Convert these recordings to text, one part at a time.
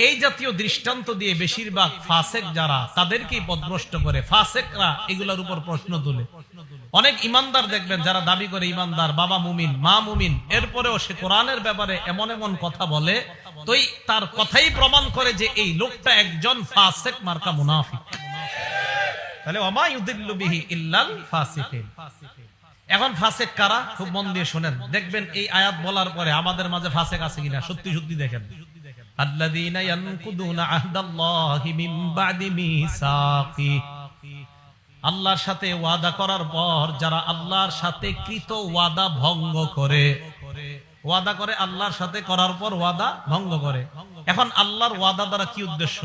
এই জাতীয় দৃষ্টান্ত দিয়ে বেশিরভাগ ফাসেক যারা তাদেরকেই পথভ্রষ্ট করে। ফাসেকরা এগুলোর উপর প্রশ্ন তুলে। অনেক ইমানদার দেখবেন যারা দাবি করে ইমানদার, বাবা মুমিন, মা মুমিন, এরপরেও সে কোরআনের ব্যাপারে এমন এমন কথা বলে, তো তার কথাই প্রমাণ করে যে এই লোকটা একজন ফাসেক মার্কা মুনাফিক। তাহলে ওমা ইউদিল্লু বিহি ইল্লাল ফাসিকিন। এখন ফাসেক কারা? খুব মন দিয়ে শুনেন, দেখবেন এই আয়াত বলার পরে আমাদের মাঝে ফাসেক আছে কিনা সত্যি সত্যি দেখেন। আল্লাযীনা ইয়ানকুদুনা আহদাল্লাহি মিন বাদি মিসাকি। আল্লাহর সাথে ওয়াদা করার পর যারা আল্লাহর সাথে কৃত ওয়াদা ভঙ্গ করে, ওয়াদা করে আল্লাহর সাথে করার পর ওয়াদা ভঙ্গ করে। এখন আল্লাহর ওয়াদা দ্বারা কি উদ্দেশ্য?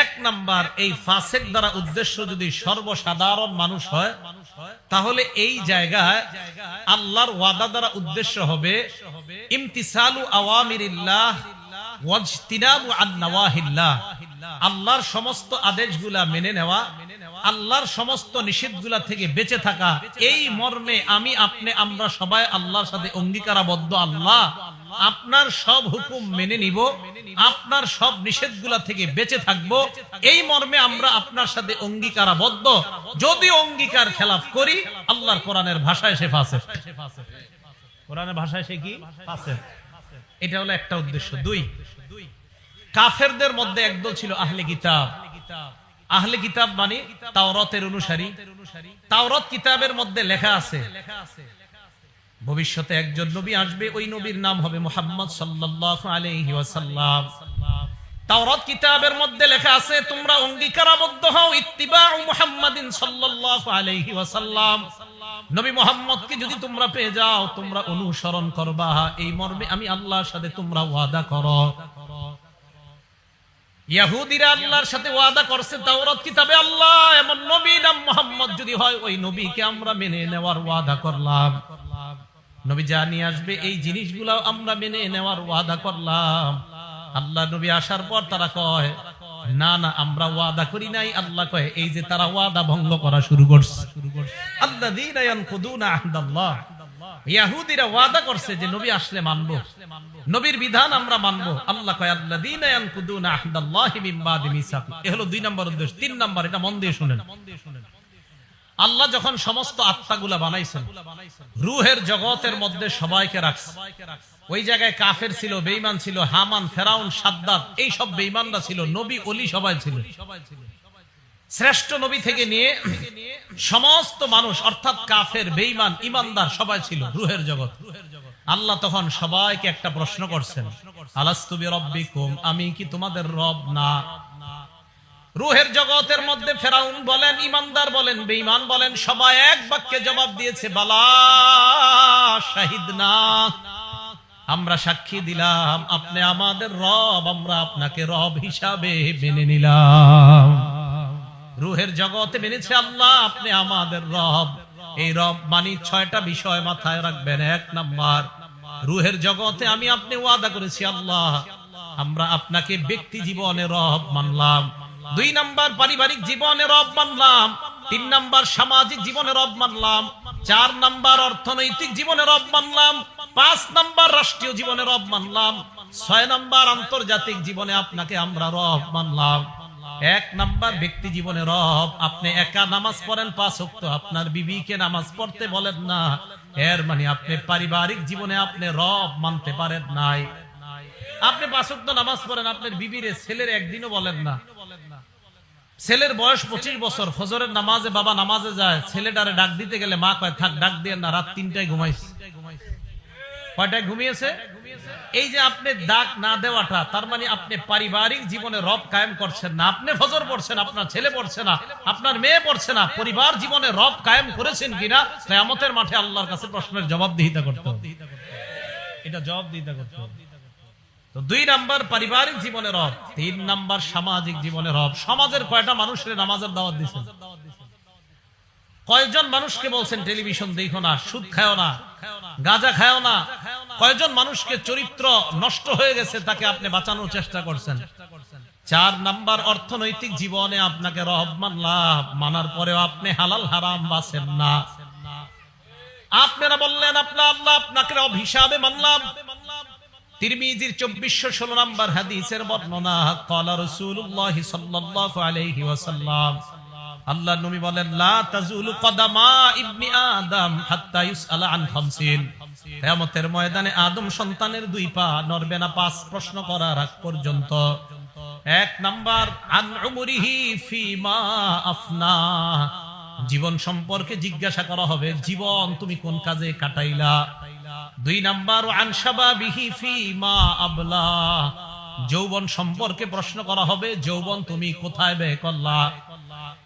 এক নাম্বার, এই ফাসেক দ্বারা উদ্দেশ্য যদি সর্বসাধারণ মানুষ হয়, তাহলে এই জায়গায় আল্লাহর ওয়াদা দ্বারা উদ্দেশ্য হবে ইমতিসালু আওয়ামিরিল্লাহ ওয়াজতিনাবু আন নাওয়াহিল্লাহ। আল্লাহর সমস্ত আদেশগুলা মেনে নেওয়া, আল্লাহর সমস্ত নিষেধগুলা থেকে বেঁচে থাকা। এই মর্মে আমি আপনি আমরা সবাই আল্লাহর সাথে অঙ্গীকারাবদ্ধ, আল্লাহ আপনার সব হুকুম মেনে নিব, আপনার সব নিষেধগুলা থেকে বেঁচে থাকব। এই মর্মে আমরা আপনার সাথে অঙ্গীকারাবদ্ধ। যদি অঙ্গীকার খেলাফ করি, আল্লাহর কোরআনের ভাষায় সে ফাসেক। কোরআনের ভাষায় সে কি? ফাসেক। এটা হলো একটা উদ্দেশ্য। দুই, কাফেরদের মধ্যে একদল ছিল আহলে কিতাব। আহলে কিতাব মানে তাওরাতের অনুসারী। তাওরাত কিতাবের মধ্যে লেখা আছে ভবিষ্যতে একজন নবী আসবে, ওই নবীর নাম হবে মুহাম্মদ সাল্লাল্লাহু আলাইহি ওয়াসাল্লাম। তাওরাত কিতাবের মধ্যে লেখা আছে তোমরা অঙ্গীকারাবদ্ধ হও ইত্তিবাউ মুহাম্মাদিন সাল্লাল্লাহু আলাইহি ওয়াসাল্লাম। নবী মুহাম্মদকে যদি তোমরা পেয়ে যাও, তোমরা অনুসরণ করবা। এই মর্মে আমি আল্লাহর সাথে তোমরা ওয়াদা করো। ইহুদিরা আল্লাহর সাথে ওয়াদা করছে তাওরাত কিতাবে, আল্লাহ এমন নবী নাম মুহাম্মদ যদি হয়, ওই নবীকে আমরা মেনে নেওয়ার ওয়াদা করলাম। নবী জানিয়ে আসবে, এই জিনিসগুলো আমরা মেনে নেওয়ার ওয়াদা করলাম। আল্লাহ নবী আসার পর তারা কয় না না, আমরা ওয়াদা করি নাই। আল্লাহ কয় এই যে তারা ওয়াদা ভঙ্গ করা শুরু করছে। আল্লাযীনা ইয়ানকুদুনা আহদাল্লাহ। ইহুদিরা ওয়াদা করছে যে নবী আসলে মানবো, নবীর বিধান আমরা মানবো। আল্লাহ কয় আল্লাযীনা ইয়ানকুদুনা আহদাল্লাহি মিন বাদি মিসাকি। এ হলো দুই নম্বর উদ্দেশ্য। তিন নম্বর, এটা মন দিয়ে শুনেন। আল্লাহ যখন সমস্ত আত্মাগুলা বানাইছেন, রূহের জগতের মধ্যে সবাইকে রাখছে। ওই জায়গায় কাফের ছিল, বেঈমান ছিল, হামান, ফেরাউন, সাদ্দাত, এই সব বেঈমানরা ছিল। নবী ওলি সবাই ছিল। শ্রেষ্ঠ নবী থেকে নিয়ে সমস্ত মানুষ, অর্থাৎ কাফের, বেঈমান, ইমানদার সবাই ছিল রূহের জগৎ। আল্লাহ তখন সবাইকে একটা প্রশ্ন করছেন, আলাস্তু বিরাব্বিকুম, আমি কি তোমাদের রব না? রূহের জগতের মধ্যে ফেরাউন বলেন, ইমানদার বলেন, বেঈমান বলেন, সবাই এক বাক্যে জবাব দিয়েছে বালা শাহিদনা, আমরা সাক্ষী দিলাম আপনি আমাদের রব, আমরা আপনাকে রব হিসাবে মেনে নিলাম। রূহের জগতে মেনেছে আল্লাহ আপনি আমাদের রব। এই রব মানে 6টা বিষয় মাথায় রাখবেন। এক নাম্বার, রূহের জগতে আমি আপনি ওয়াদা করেছি আল্লাহ আমরা আপনাকে ব্যক্তি জীবনে রব মানলাম। 2 নাম্বার, পারিবারিক জীবনে রব মানলাম। 3 নাম্বার, সামাজিক জীবনে রব মানলাম। 4 নাম্বার, অর্থনৈতিক জীবনে রব মানলাম। 5 নাম্বার, রাষ্ট্রীয় জীবনে রব মানলাম। 6 নাম্বার, আন্তর্জাতিক জীবনে আপনাকে আমরা রব মানলাম। 1 নাম্বার, ব্যক্তি জীবনে রব, আপনি একা নামাজ পড়েন 5 ওয়াক্ত, আপনার বিবিকে নামাজ পড়তে বলেন না, এর মানে আপনি পারিবারিক জীবনে আপনি রব মানতে পারেন নাই। আপনি 5 ওয়াক্ত নামাজ পড়েন, আপনার বিবিরে, ছেলের একদিনও বলেন না। ছেলের বয়স 25 বছর, ফজরের নামাজে বাবা নামাজে যায়, ছেলেটারে ডাক দিতে গেলে মা কয় থাক ডাক দিয়ে না, রাত 3টায় ঘুমাইছে। কয়টায় ঘুমিয়েছে? এই যে আপনি ডাক না দেওয়াটা, তার মানে আপনি পারিবারিক জীবনে রব কায়েম করছেন না। আপনি ফজর পড়ছেন, আপনার ছেলে পড়ছে না, আপনার মেয়ে পড়ছে না, পরিবার জীবনে রব কায়েম করেছেন কিনা কিয়ামতের মাঠে আল্লাহর কাছে প্রশ্নের জবাবদিহিতা করতে হবে। এটা জবাবদিহিতা করতে হবে। তো 2 নাম্বার পারিবারিক জীবনে রব, 3 নাম্বার সামাজিক জীবনে রব। সমাজের কয়টা মানুষের নামাজের দাওয়াত দিয়েছেন? কয়জন মানুষকে বলছেন টেলিভিশন দেখো না, সুদ খাও না, গাঁজা খাও না? কয়জন মানুষকে চরিত্র নষ্ট হয়ে গেছে তাকে আপনি বাঁচানোর চেষ্টা করছেন? 4 নাম্বার, অর্থনৈতিক জীবনে আপনাকে রব মানলাম, মানার পরেও আপনি হালাল হারাম বাছেন না। আপনারা বললেন আপনার আল্লাহ আপনাকে রব হিসাবে মানলাম, তিরমিজির 2416 নম্বর হাদিসের বর্ণনা, ক্বালা রাসূলুল্লাহ সাল্লাল্লাহু আলাইহি ওয়াসাল্লাম, আল্লাহর নবী বলেন, লা তাজুলু কদামা ইবনি আদম হাত্তা ইউসআলা আন খামসিন। কিয়ামতের ময়দানে আদম সন্তানের দুই পা নড়বে না 5 প্রশ্ন করার আগ পর্যন্ত। 1 নাম্বার, আন উমরিহি ফিমা আফনা, জীবন সম্পর্কে জিজ্ঞাসা করা হবে, জীবন তুমি কোন কাজে কাটাইলা। 2 নাম্বার, আন শাবাবিহি ফিমা আবলা, যৌবন সম্পর্কে প্রশ্ন করা হবে, যৌবন তুমি কোথায় ব্যয় করলা।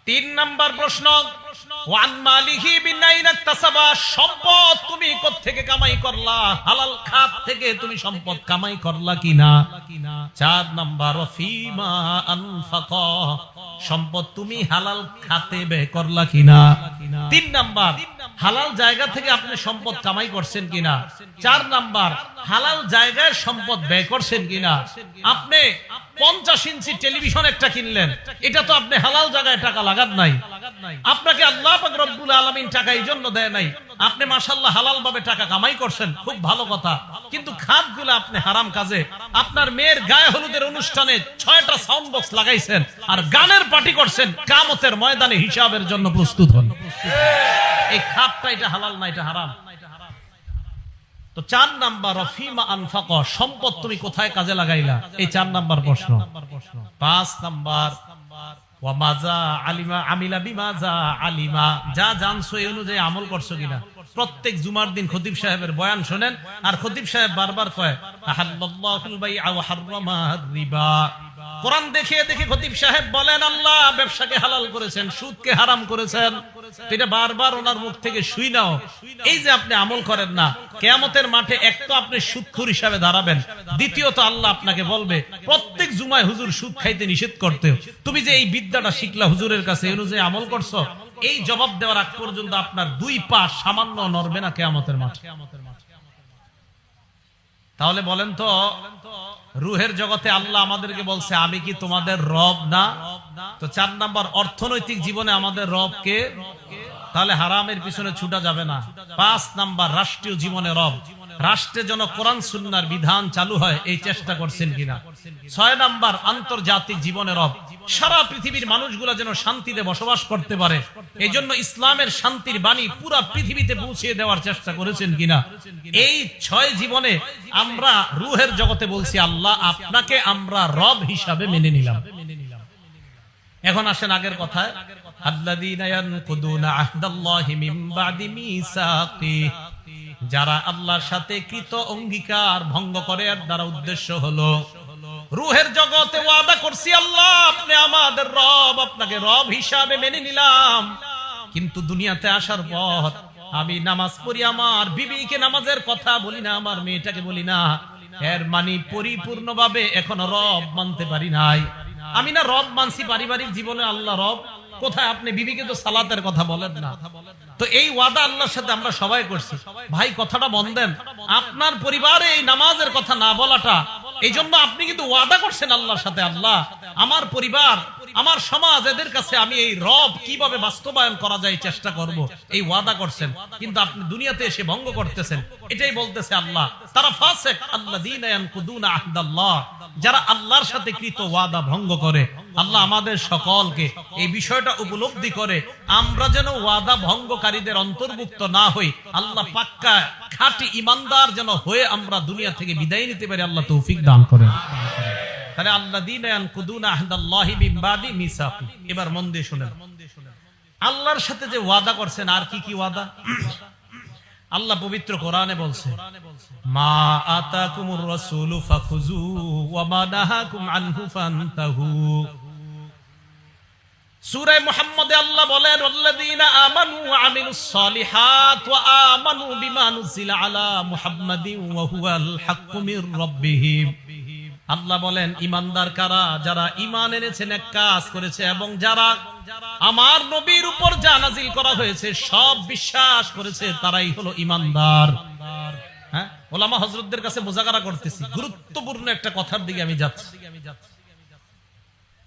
3 নাম্বার প্রশ্ন, ওয়ান মালিহি বিনাইনা তাসাবা, সম্পদ তুমি কোত্থেকে কামাই করলা, হালাল খাত থেকে তুমি সম্পদ কামাই করলা কিনা। 4 নাম্বার, ফিমা আনফাকা, সম্পদ তুমি হালাল খাতে ব্যয় করলা কিনা। 3 নাম্বার, হালাল জায়গা থেকে আপনি সম্পদ কামাই করছেন কিনা। 4 নাম্বার, হালাল জায়গায় সম্পদ ব্যয় করছেন কিনা। আপনি 50 ইঞ্চি টেলিভিশন একটা কিনলেন, এটা তো আপনি হালাল জায়গায় টাকা লাগান নাই। আপনাকে আল্লাহ পাক রব্বুল আলামিন টাকা এই জন্য দেয় নাই। আপনি মাশাআল্লাহ হালাল ভাবে টাকা কামাই করছেন, খুব ভালো কথা, কিন্তু খাতগুলো আপনি হারাম কাজে। আপনার মেয়ের গায়ে হলুদের অনুষ্ঠানে 6টা সাউন্ড বক্স লাগাইছেন আর গানের পার্টি করছেন, কিয়ামতের ময়দানে হিসাবের জন্য প্রস্তুত হন। এই খাতটা, এটা হালাল না, এটা হারাম। তো 4 নাম্বার, ফিমা আনফাকা, সম্পদ তুমি কোথায় কাজে লাগাইলা, এই 4 নাম্বার প্রশ্ন। 5 নাম্বার, ওয়া মাজা আলিমা আমিলা বিমাজা আলিমা, যা জানছো এই অনুযায়ী আমল করছো কিনা। প্রত্যেক জুমার দিন খতিব সাহেবের বয়ান শুনেন, আর খতিব সাহেব বারবার কয় আহাল্লাল্লাহুল বাইআ ওয়া হাররামা রিবা। কোরআন দেখে দেখে খতিব সাহেব বলেন আল্লাহ ব্যবসাকে হালাল করেছেন, সুদকে হারাম করেছেন। এটা বারবার ওনার মুখ থেকে শুই নাও। এই যে আপনি আমল করেন না, কিয়ামতের মাঠে এক তো আপনি সুদখোর হিসাবে দাঁড়াবেন, দ্বিতীয়ত আল্লাহ আপনাকে বলবে প্রত্যেক জুমায় হুজুর সুদ খাইতে নিষেধ করতে, তুমি যে এই বিদ্যাটা শিখলা হুজুরের কাছে অনুযায়ী আমল করছো, এই জবাব দেওয়ার আগ পর্যন্ত আপনার 2 পা সামান্য নড়বে না কিয়ামতের মাঠে। তাহলে বলেন তো, রুহের জগতে আল্লাহ আমাদেরকে বলছে আমি কি তোমাদের রব না? তো 4 নাম্বার, অর্থনৈতিক জীবনে আমাদের রব কে? তাহলে হারামের পিছনে ছুটা যাবে না। 5 নাম্বার, রাষ্ট্রীয় জীবনে রব, রাষ্ট্রে যেন কোরআন সুন্নাহর বিধান চালু হয় এই চেষ্টা করছেন কিনা। 6 নাম্বার, আন্তর্জাতিক জীবনে রব, সারা পৃথিবীর মানুষগুলা যেন শান্তিতে বসবাস করতে পারে, এই জন্য ইসলামের শান্তির বাণী পুরা পৃথিবীতে পৌঁছে দেওয়ার চেষ্টা করেছেন কিনা। এই 6 জীবনে আমরা রুহের জগতে বলছি আল্লাহ আপনাকে আমরা রব হিসাবে মেনে নিলাম। এখন আসেন আগের কথায়, আল্লাযীনা ইয়ানকুদুনা আহদাল্লাহি মিন বাদি মিসাকি, যারা আল্লাহর সাথে কৃত অঙ্গীকার ভঙ্গ করে, এর দ্বারা উদ্দেশ্য হলো রুহের জগতে ওয়াদা করছি আল্লাহ আপনি আমাদের রব, আপনাকে রব হিসাবে মেনে নিলাম, কিন্তু দুনিয়াতে আসার পর আমি নামাজ পড়ি, আমার বিবিকে নামাজের কথা বলি না, আমার মেয়েটাকে বলি না, এর মানে পরিপূর্ণভাবে এখনো রব মানতে পারি নাই। আমি না রব মানছি পারিবারিক জীবনে, আল্লাহ রব কোথায়? আপনি বিবিকে তো সালাতের কথা বলেন না। তো এই ওয়াদা আল্লাহর সাথে আমরা সবাই করছি। ভাই কথাটা মন দেন, আপনার পরিবারে এই নামাজের কথা না বলাটা, এই জন্য আপনি কিন্তু ওয়াদা করছেন আল্লাহর সাথে, আল্লাহ আমার পরিবার, আমার সমাজ, এদের কাছে আমি এই রব কিভাবে বাস্তবায়ন করা যায় চেষ্টা করব, এই ওয়াদা করছেন, কিন্তু আপনি দুনিয়াতে এসে ভঙ্গ করতেছেন। এটাই বলতেছে আল্লাহ, তারা ফাসিক আল্লাযীনা ইয়ানকুদুনা আহদাল্লাহ, যারা আল্লাহর সাথে কৃত ওয়াদা ভঙ্গ করে। আল্লাহ আমাদের সকলকে এই বিষয়টা উপলব্ধি করে আমরা যেন ওয়াদা ভঙ্গকারীদের অন্তর্ভুক্ত না হই, আল্লাহ পাক্কা খাঁটি ঈমানদার যেন হয়ে আমরা দুনিয়া থেকে বিদায় নিতে পারি, আল্লাহ তৌফিক দান করেন। তাহলে আল্লাযীনা ইয়ানকুদুনা আহদাল্লাহি মিন বাদি মিসাকি, এবার মন দিয়ে শুনেন, আল্লাহর সাথে যে ওয়াদা করছেন, আর কি কি ওয়াদা আল্লাহ পবিত্র কোরআনে বলছে, মা আতাকুমুর রাসূলু ফাখুযু ওয়া মা নাহাকুম আনহু ফান্তাহু। সূরা মুহাম্মদে আল্লাহ বলেন, ওয়াল্লাযীনা আমানু ওয়া আমিলুস সালিহাত ওয়া আমানু বিমা নুজিলা আলা মুহাম্মাদিন ওয়া হুয়াল হাক্কু মির রাব্বিহিম। আল্লাহ বলেন ঈমানদার কারা? যারা ঈমান এনেছে, নেক কাজ করেছে, এবং যারা আমার নবীর উপর যা নাজিল করা হয়েছে সব বিশ্বাস করেছে, তারাই হলো ঈমানদার। হ্যাঁ, ওলামা হযরতদের কাছে মুযাকারা করতেছি, গুরুত্বপূর্ণ একটা কথার দিকে আমি যাচ্ছি।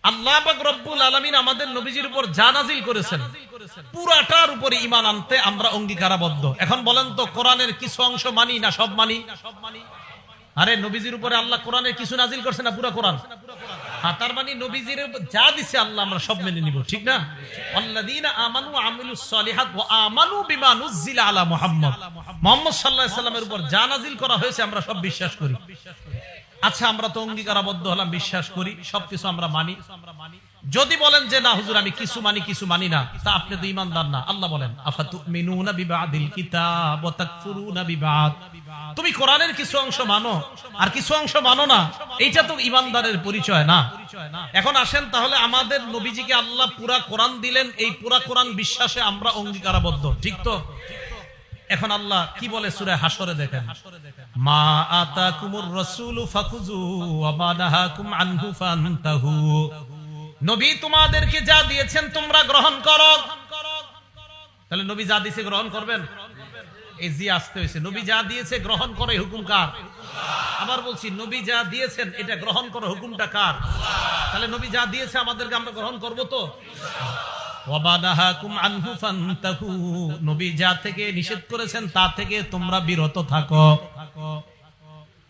আল্লাহ পাক রব্বুল আলামিন আমাদের নবীজির উপর যা নাজিল করেছেন পুরাটার উপরে ঈমান আনতে আমরা অঙ্গীকারাবদ্ধ। এখন বলেন তো, কোরআনের কিছু অংশ মানি না সব মানি? আরে নবীজির উপরে আল্লাহ কোরআনের কিছু নাজিল করছে না পুরো কোরআন? তার মানে নবীজির যা দিছে আল্লাহ আমরা সব মেনে নিব, ঠিক না? আল্লাযীনা আমানু ওয়া আমিলুস সলিহাত ওয়া আমানু বিমা নুজিলা আলা মুহাম্মদ, মুহাম্মদ সাল্লাল্লাহু আলাইহি সাল্লামের উপর যা নাজিল করা হয়েছে আমরা সব বিশ্বাস করি। আচ্ছা, আমরা তো অঙ্গীকারাবদ্ধ হলাম, বিশ্বাস করি, সবকিছু আমরা মানি। যদি বলেন যে না হুজুর আমি কিছু মানি কিছু মানি না, তা আপনি তো ঈমানদার না। আল্লাহ বলেন আফাতুমিনুনা বিবাদিল কিতাব ওয়া তাকফুরুনা বিবাদ, তুমি কোরআনের কিছু অংশ মানো আর কিছু অংশ মানো না, এইটা তো ঈমানদারের পরিচয় না। এখন আসেন তাহলে আমাদের নবীজিকে আল্লাহ পুরা কোরআন দিলেন, এই পুরা কোরআন বিশ্বাসে আমরা অঙ্গীকারাবদ্ধ, ঠিক তো? এখন আল্লাহ কি বলে সূরা হাশরে দেখেন, মা আতাকুমুর রাসূলু ফাখুযু ওয়া মা নাহাকুম আনহু ফান্তাহু, নবী তোমাদেরকে যা দিয়েছেন তোমরা গ্রহণ করো। তাহলে নবী যা দিয়েছে গ্রহণ করবেন? এই জি আসতে হয়েছে, নবী যা দিয়েছে গ্রহণ করে, হুকুম কার? আবার বলছি, নবী যা দিয়েছেন এটা গ্রহণ করো, হুকুমটা কার? তাহলে নবী যা দিয়েছে আমাদেরকে আমরা গ্রহণ করব তো? নবী যা থেকে নিষেধ করেছেন তা থেকে তোমরা বিরত থাকো।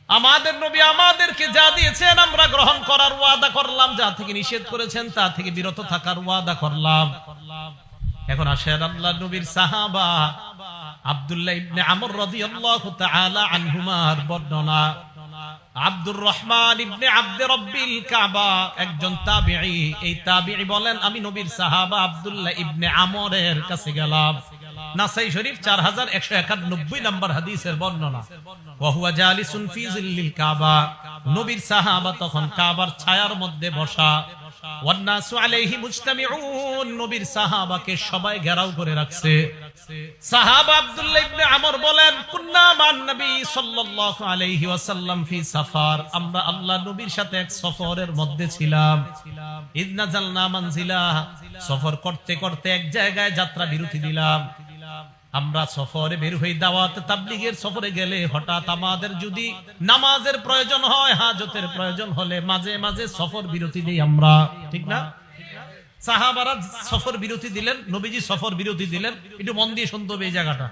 আমাদের নবী আমাদেরকে যা দিয়েছেন আমরা গ্রহণ করার ওয়াদা করলাম, যা থেকে নিষেধ করেছেন তা থেকে বিরত থাকার ওয়াদা করলাম। এখন আসেন আল্লাহ নবীর সাহাবা আব্দুল্লাহ ইবনে আমর রাদিয়াল্লাহু তাআলা আনহুমার বর্ণনা। আব্দুর রহমান ইবনে আব্দে রব্বিল কাবা একজন তাবিঈ, এই তাবিঈ বলেন আমি নবীর সাহাবা আব্দুল্লাহ ইবনে আমরের কাছে গেলাম। নাসাই শরীফ 4191 নম্বর হাদিসের বর্ণনা। ওয়া হুয়া জালিসুন ফি জিল্লিল কাবা, নবীর সাহাবা তখন কাবার ছায়ার মধ্যে বসা। ওয়ান নাসু আলাইহি মুজতামিউন, নবীর সাহাবাকে সবাই ঘেরাও করে রাখছে। সাহাবা আব্দুল্লাহ ইবনে আমর বলেন কুন্না মান নবী সাল্লাল্লাহু আলাইহি ওয়াসাল্লাম ফি সাফার, আমরা আল্লাহ নবীর সাথে এক সফরের মধ্যে ছিলাম। ইদ নাযালনা মানজিলা, সফর করতে করতে এক জায়গায় যাত্রা বিরতি দিলাম। আমরা সফরে বের হই, দাওয়াত তাবলীগের সফরে গেলে হঠাৎ আমাদের যদি নামাজের প্রয়োজন হয়, হাজতের প্রয়োজন হলে মাঝে মাঝে সফর বিরতি দেই আমরা, ঠিক না? সাহাবারা সফর বিরতি দিলেন, নবীজি সফর বিরতি দিলেন, একটু মন দিয়ে শুনতে হবে এই জায়গাটা।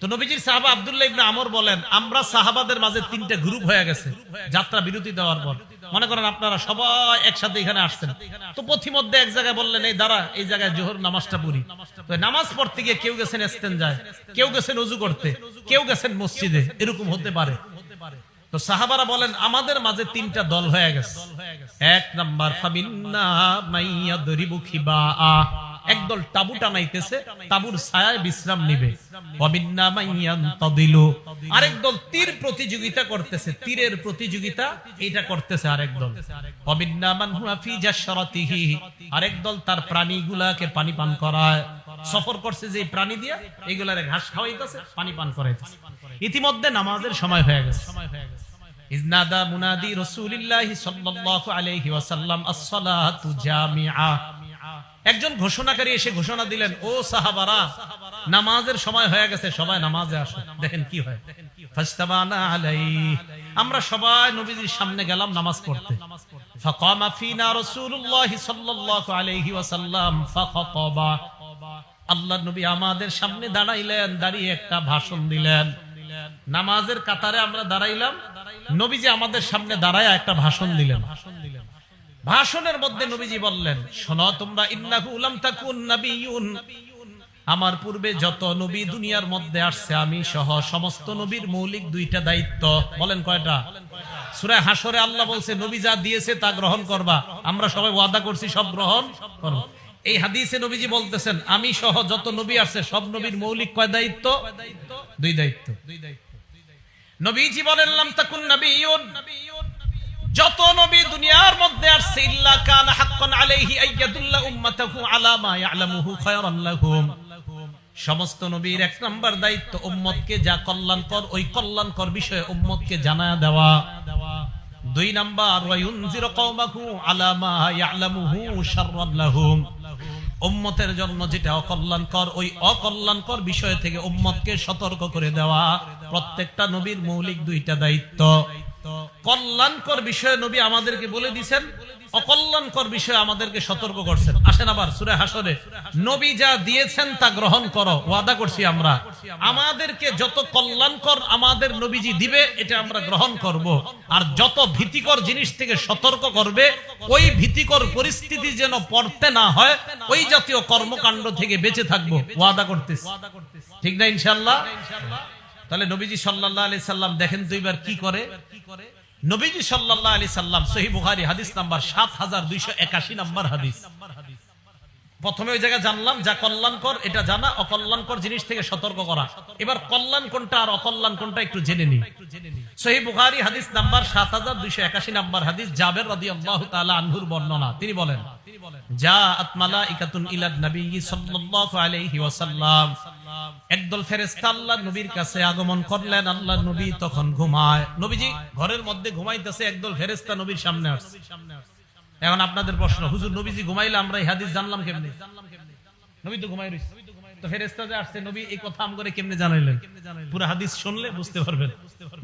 তো নবীজির সাহাবা আব্দুল্লাহ ইবনে আমর বলেন আমরা সাহাবাদের মাঝে তিনটা গ্রুপ হয়ে গেছে যাত্রা বিরতি দেওয়ার পর। মনে করেন আপনারা সবাই একসাথে এখানে আসছেন, তো পথিমধ্যে এক জায়গায় বললেন এই দাঁড়া, এই জায়গায় জোহর নামাজটা পড়ি। তো নামাজ পড়তে গিয়ে কেউ গেছেন ইস্তেনজায়, কেউ গেছেন ওযু করতে, কেউ গেছেন মসজিদে, এরকম হতে পারে। তো সাহাবারা বলেন আমাদের মাঝে তিনটা দল হয়ে গেছে। এক নাম্বার ফামিন্না মাইয়াদরিবু খিবাআ, একদল তাবু টানাইতেছে, তাবুর ছায়ায় বিশ্রাম নিবে। ওয়ামিন্না মাইয়ানতাদিলু, আরেক দল তীর প্রতিযোগিতা করতেছে, তীরের প্রতিযোগিতা এটা করতেছে আরেক দল। ওয়ামিন্না মান হুয়া ফি জাশরাতিহি, আরেক দল তার প্রাণীগুলাকে পানি পান করায়, সফর করছে যে প্রাণী দিয়া এগুলারে ঘাস খাওয়াইতেছে, পানি পান করাইতেছে। ইতিমধ্যে নামাজের সময় হয়ে গেছে। ইজনাদা মুনাদি রাসূলিল্লাহি সাল্লাল্লাহু আলাইহি ওয়াসাল্লাম আস-সালাতু জামিআ, একজন ঘোষণাকারী এসে ঘোষণা দিলেন ও সাহাবারা নামাজের সময় হয়ে গেছে, সবাই নামাজে আসুন। দেখেন কি হয়, ফাস্তাবানা আলাইহি, আমরা সবাই নবীজির সামনে গেলাম নামাজ পড়তে। ফাকামা ফিনা রাসূলুল্লাহি সাল্লাল্লাহু আলাইহি ওয়াসাল্লাম ফাখাতাবা, আল্লাহর নবী আমাদের সামনে দাঁড়াইলেন, দাঁড়িয়ে একটা ভাষণ দিলেন। নামাজের কাতারে আমরা দাঁড়াইলাম, নবীজি আমাদের সামনে দাঁড়ায় একটা ভাষণ দিলেন। ভাষণের মধ্যে নবীজি বললেন শোনো তোমরা, ইন্নাহু লাম তাকুন নাবিয়্যুন, আমার পূর্বে যত নবী দুনিয়ার মধ্যে আসছে আমি সহ সমস্ত নবীর মৌলিক দুইটা দায়িত্ব। বলেন কয়টা? সূরা হাশরে আল্লাহ বলছে নবী যা দিয়েছে তা গ্রহণ করবা, আমরা সবাই ওয়াদা করছি সব গ্রহণ করব। এই হাদিসে নবীজি বলতেছেন আমি সহ যত নবী আসছে সব নবীর মৌলিক কয় দায়িত্ব? দুই দায়িত্ব। নবীজি বলেন লাম তাকুন নাবিয়্যুন, যত নবী দুনিয়ার মধ্যে আসছে ইল্লা কানা হাক্কান আলাইহি আইয়াদুল্লা উম্মাতাহু আলা মা ইয়ালামুহু খায়রান লাহুম, সমস্ত নবীর এক নাম্বার দায়িত্ব উম্মতকে যা কল্যাণকর ওই কল্যাণকর বিষয়ে উম্মতকে জানায়া দেওয়া। দুই নাম্বার ওয়া ইউনজিরু কওমাহু আলা মা ইয়ালামুহু শাররান লাহুম, উম্মতের জন্য যেটা অকল্যাণকর ওই অকল্যাণকর বিষয় থেকে উম্মতকে সতর্ক করে দেওয়া। প্রত্যেকটা নবীর মৌলিক দুইটা দায়িত্ব। কল্যাণকর বিষয়ে নবী আমাদেরকে বলে দিয়েছেন, অকল্যাণকর বিষয়ে আমাদেরকে সতর্ক করছেন। আসেন আবার সূরা হাসরে, নবী যা দিয়েছেন তা গ্রহণ করো, ওয়াদা করছি আমরা আমাদেরকে যত কল্যাণকর আমাদের নবীজি দিবে এটা আমরা গ্রহণ করব, আর যত ভীতিকর জিনিস থেকে সতর্ক করবে ওই ভীতিকর পরিস্থিতি যেন পড়তে না হয় ওই জাতীয় কর্মকাণ্ড থেকে বেঁচে থাকবো, ওয়াদা করতেছি। ঠিক না ইনশাআল্লাহ? তাহলে নবীজি সাল্লাল্লাহু আলাইহি সাল্লাম দেখেন তো এবার কি করে। নবীজি সাল্লাল্লাহু আলাইহি সাল্লাম, সহিহ বুখারী হাদিস নাম্বার ৭২৮১ নাম্বার হাদিস। প্রথমে ওই জায়গায় জানলাম যা কল্যাণকর এটা জানা, অকল্যাণকর জিনিস থেকে সতর্ক করা। এবার কল্যাণ কোনটা আর অকল্যাণ কোনটা একটু জেনে নিই। সহিহ বুখারী হাদিস নাম্বার ৭২৮১ নাম্বার হাদিস, জাবের রাদিয়াল্লাহু তাআলা আনহুর বর্ণনা। তিনি বলেন, জাআত মালাইকাতুন ইলান নবী সাল্লাল্লাহু আলাইহি ওয়াসাল্লাম, একদল ফেরেশতা আল্লাহর নবীর কাছে আগমন করলেন। আল্লাহর নবী তখন ঘুমায়। নবীজি ঘরের মধ্যে ঘুমাইতেছে, একদল ফেরেশতা নবীর সামনে আসছে। এখন আপনাদের প্রশ্ন, হুজুর নবীজি ঘুমাইলে আমরা এই হাদিস জানলাম কেমনে? নবী তো ঘুমাই রইছে, তো ফেরেশতা যে আসছে নবী এই কথা আম করে কেমনে জানাইলেন? পুরো হাদিস শুনলে বুঝতে পারবেন।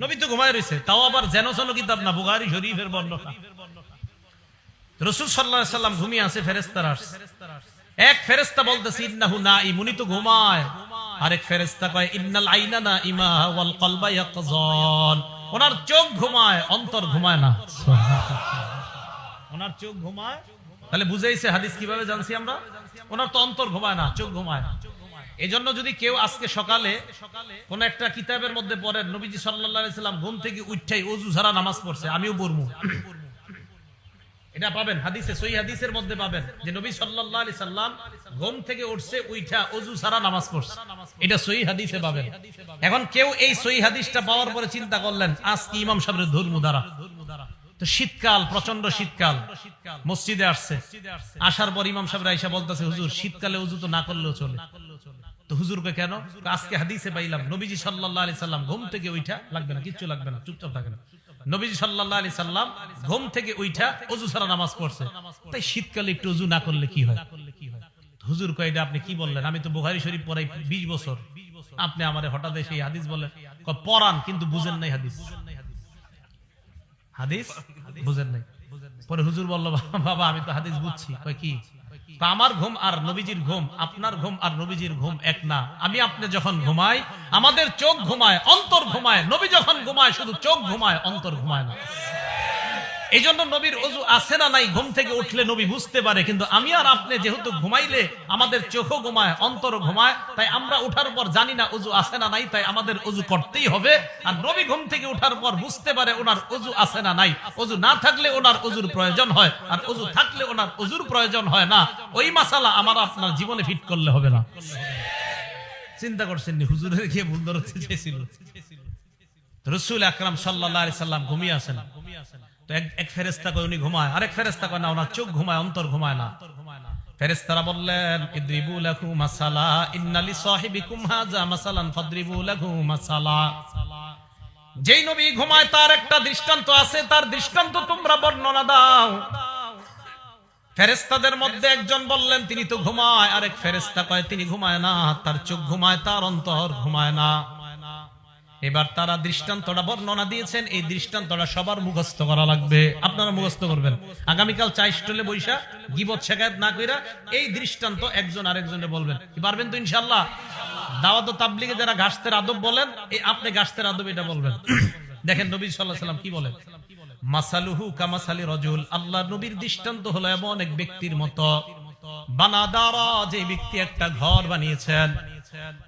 নবী তো ঘুমাই রইছে, তাও আবার যেন যেন কিতাব না, বুখারী শরীফের বর্ণনা। রাসূল সাল্লাল্লাহু আলাইহি সাল্লাম ঘুমিয়ে আছে, ফেরেশতারা আসছে। এক ফেরেশতা বলতেছে ইন্নাহু নাঈম, উনি তো ঘুমায়। আরেক ফেরেশতা কয় ইন্নাল আইনা নাঈমা ওয়াল কলবা ইয়াকযান, ওনার চোখ ঘুমায় অন্তর ঘুমায় না। ওনার চোখ ঘুমায়, তাহলে বুঝাইছে হাদিস কিভাবে জানছি আমরা? ওনার তো অন্তর ঘুমায় না, চোখ ঘুমায়। এজন্য যদি কেউ আজকে সকালে কোন একটা কিতাবের মধ্যে পড়েন নবীজি সাল্লাল্লাহু আলাইহি সাল্লাম ঘুম থেকে উঠাই ওযু ছাড়া নামাজ পড়ছে, আমিও পড়বো, এটা পাবেন হাদিসে, সহিহ হাদিসের মধ্যে পাবেন যে নবী সাল্লাল্লাহু আলাইহি সাল্লাম ঘুম থেকে উঠছে উঠা ওযু ছাড়া নামাজ পড়ছে, এটা সহিহ হাদিসে পাবেন। এখন কেউ এই সহিহ হাদিসটা পাওয়ার পরে চিন্তা করলেন আজ কি ইমাম সাহেবের ধর্ম দ্বারা, তো শীতকাল, প্রচন্ড শীতকাল, মসজিদে আসছে। আসার পর ইমাম সাহেব আয়েশা বলতেছে হুজুর শীতকালে ওযু তো না করলেও চলে। তো হুজুরকে কেন? আজকে হাদিসে পাইলাম নবীজি সাল্লাল্লাহু আলাইহি সাল্লাম ঘুম থেকে উঠা, লাগবে না কিচ্ছু লাগবে না, চুপচাপ থাকেন, নবীজি সাল্লাল্লাহু আলাইহি সাল্লাম ঘুম থেকে উঠা ওযু ছাড়া নামাজ পড়ছে, তাই শীতকালে একটু ওযু না করলে কি হয়? হুজুর কয় এটা আপনি কি বললেন? আমি তো বুখারী শরীফ পড়াই 20 বছর, আপনি আমারে হঠাৎ এসে এই হাদিস বলেন? পড়ান কিন্তু বুঝেন নাই হাদিস, হাদিস বুঝেন নাই। পরে হুজুর বলল বাবা আমি তো হাদিস বুঝছি। কয় কি? আমার ঘুম আর নবীজির ঘুম, আপনার ঘুম আর নবীজির ঘুম এক না। আমি আপনি যখন ঘুমাই আমাদের চোখ ঘুমায়, অন্তর ঘুমায়। নবী যখন ঘুমায় শুধু চোখ ঘুমায়, অন্তর ঘুমায় না। এই জন্য নবীর ওযু আছে না নাই ঘুম থেকে উঠলে নবী বুঝতে পারে, কিন্তু আমি আর আপনি যেহেতু ঘুমাইলে আমাদের চোখও ঘুমায়, অন্তর ঘুমায়, তাই আমরা উঠার পর জানি না ওযু আছে না নাই, তাই আমাদের ওযু করতেই হবে। আর নবী ঘুম থেকে উঠার পর বুঝতে পারে ওনার ওযু আছে না নাই, ওযু না থাকলে ওনার ওযুর প্রয়োজন হয়, আর ওযু থাকলে ওনার ওযুর প্রয়োজন হয় না। ওই মাসালা আমার আপনার জীবনে ফিট করলে হবে না। চিন্তা করছেন নি হুজুরের গিয়ে ভুল ধরতে চেয়েছিল? রাসূল আকরাম সাল্লাল্লাহু আলাইহি সাল্লাম ঘুমিয়ে আছেন, তো এক ফেরেশতা কয় উনি ঘুমায়, আরেক ফেরেশতা কয় না ওনার চোখ ঘুমায়, অন্তর ঘুমায় না। ফেরেশতারা বললেন ইদরিবু লাহু মাসালা ইন্না লিসাহিবিকুম হাযা মাসালান ফাদরিবু লাহু মাসালা, যেই নবী ঘুমায় তার একটা দৃষ্টান্ত আছে, তার দৃষ্টান্ত তোমরা বর্ণনা দাও। ফেরেশতাদের মধ্যে একজন বললেন তিনি তো ঘুমায়, আরেক ফেরেশতা কয় তিনি ঘুমায় না, তার চোখ ঘুমায়, তার অন্তর ঘুমায় না। এবার তারা দৃষ্টান্তটা বর্ণনা দিয়েছেন, এই দৃষ্টান্তটা সবার মুখস্থ করা লাগবে, আপনারা মুখস্থ করবেন। আগামীকাল চা স্টলে বৈশা গীবত শিকায়েত না কইরা এই দৃষ্টান্ত একজন আরেকজনে বলবেন। কি পারবেন তো ইনশাআল্লাহ? দাওয়াত ও তাবলীগে যারা গাছতের আদব বলেন, এই আপনি গাছতের আদব এটা বলবেন। দেখেন নবী সাল্লাল্লাহু আলাইহি সাল্লাম কি বলেন, মাসালুহু কামাসালি রাজুল, আল্লাহর নবীর দৃষ্টান্ত হলো এমন এক ব্যক্তির মতো, বানাদারা, যে ব্যক্তি একটা ঘর বানিয়েছেন,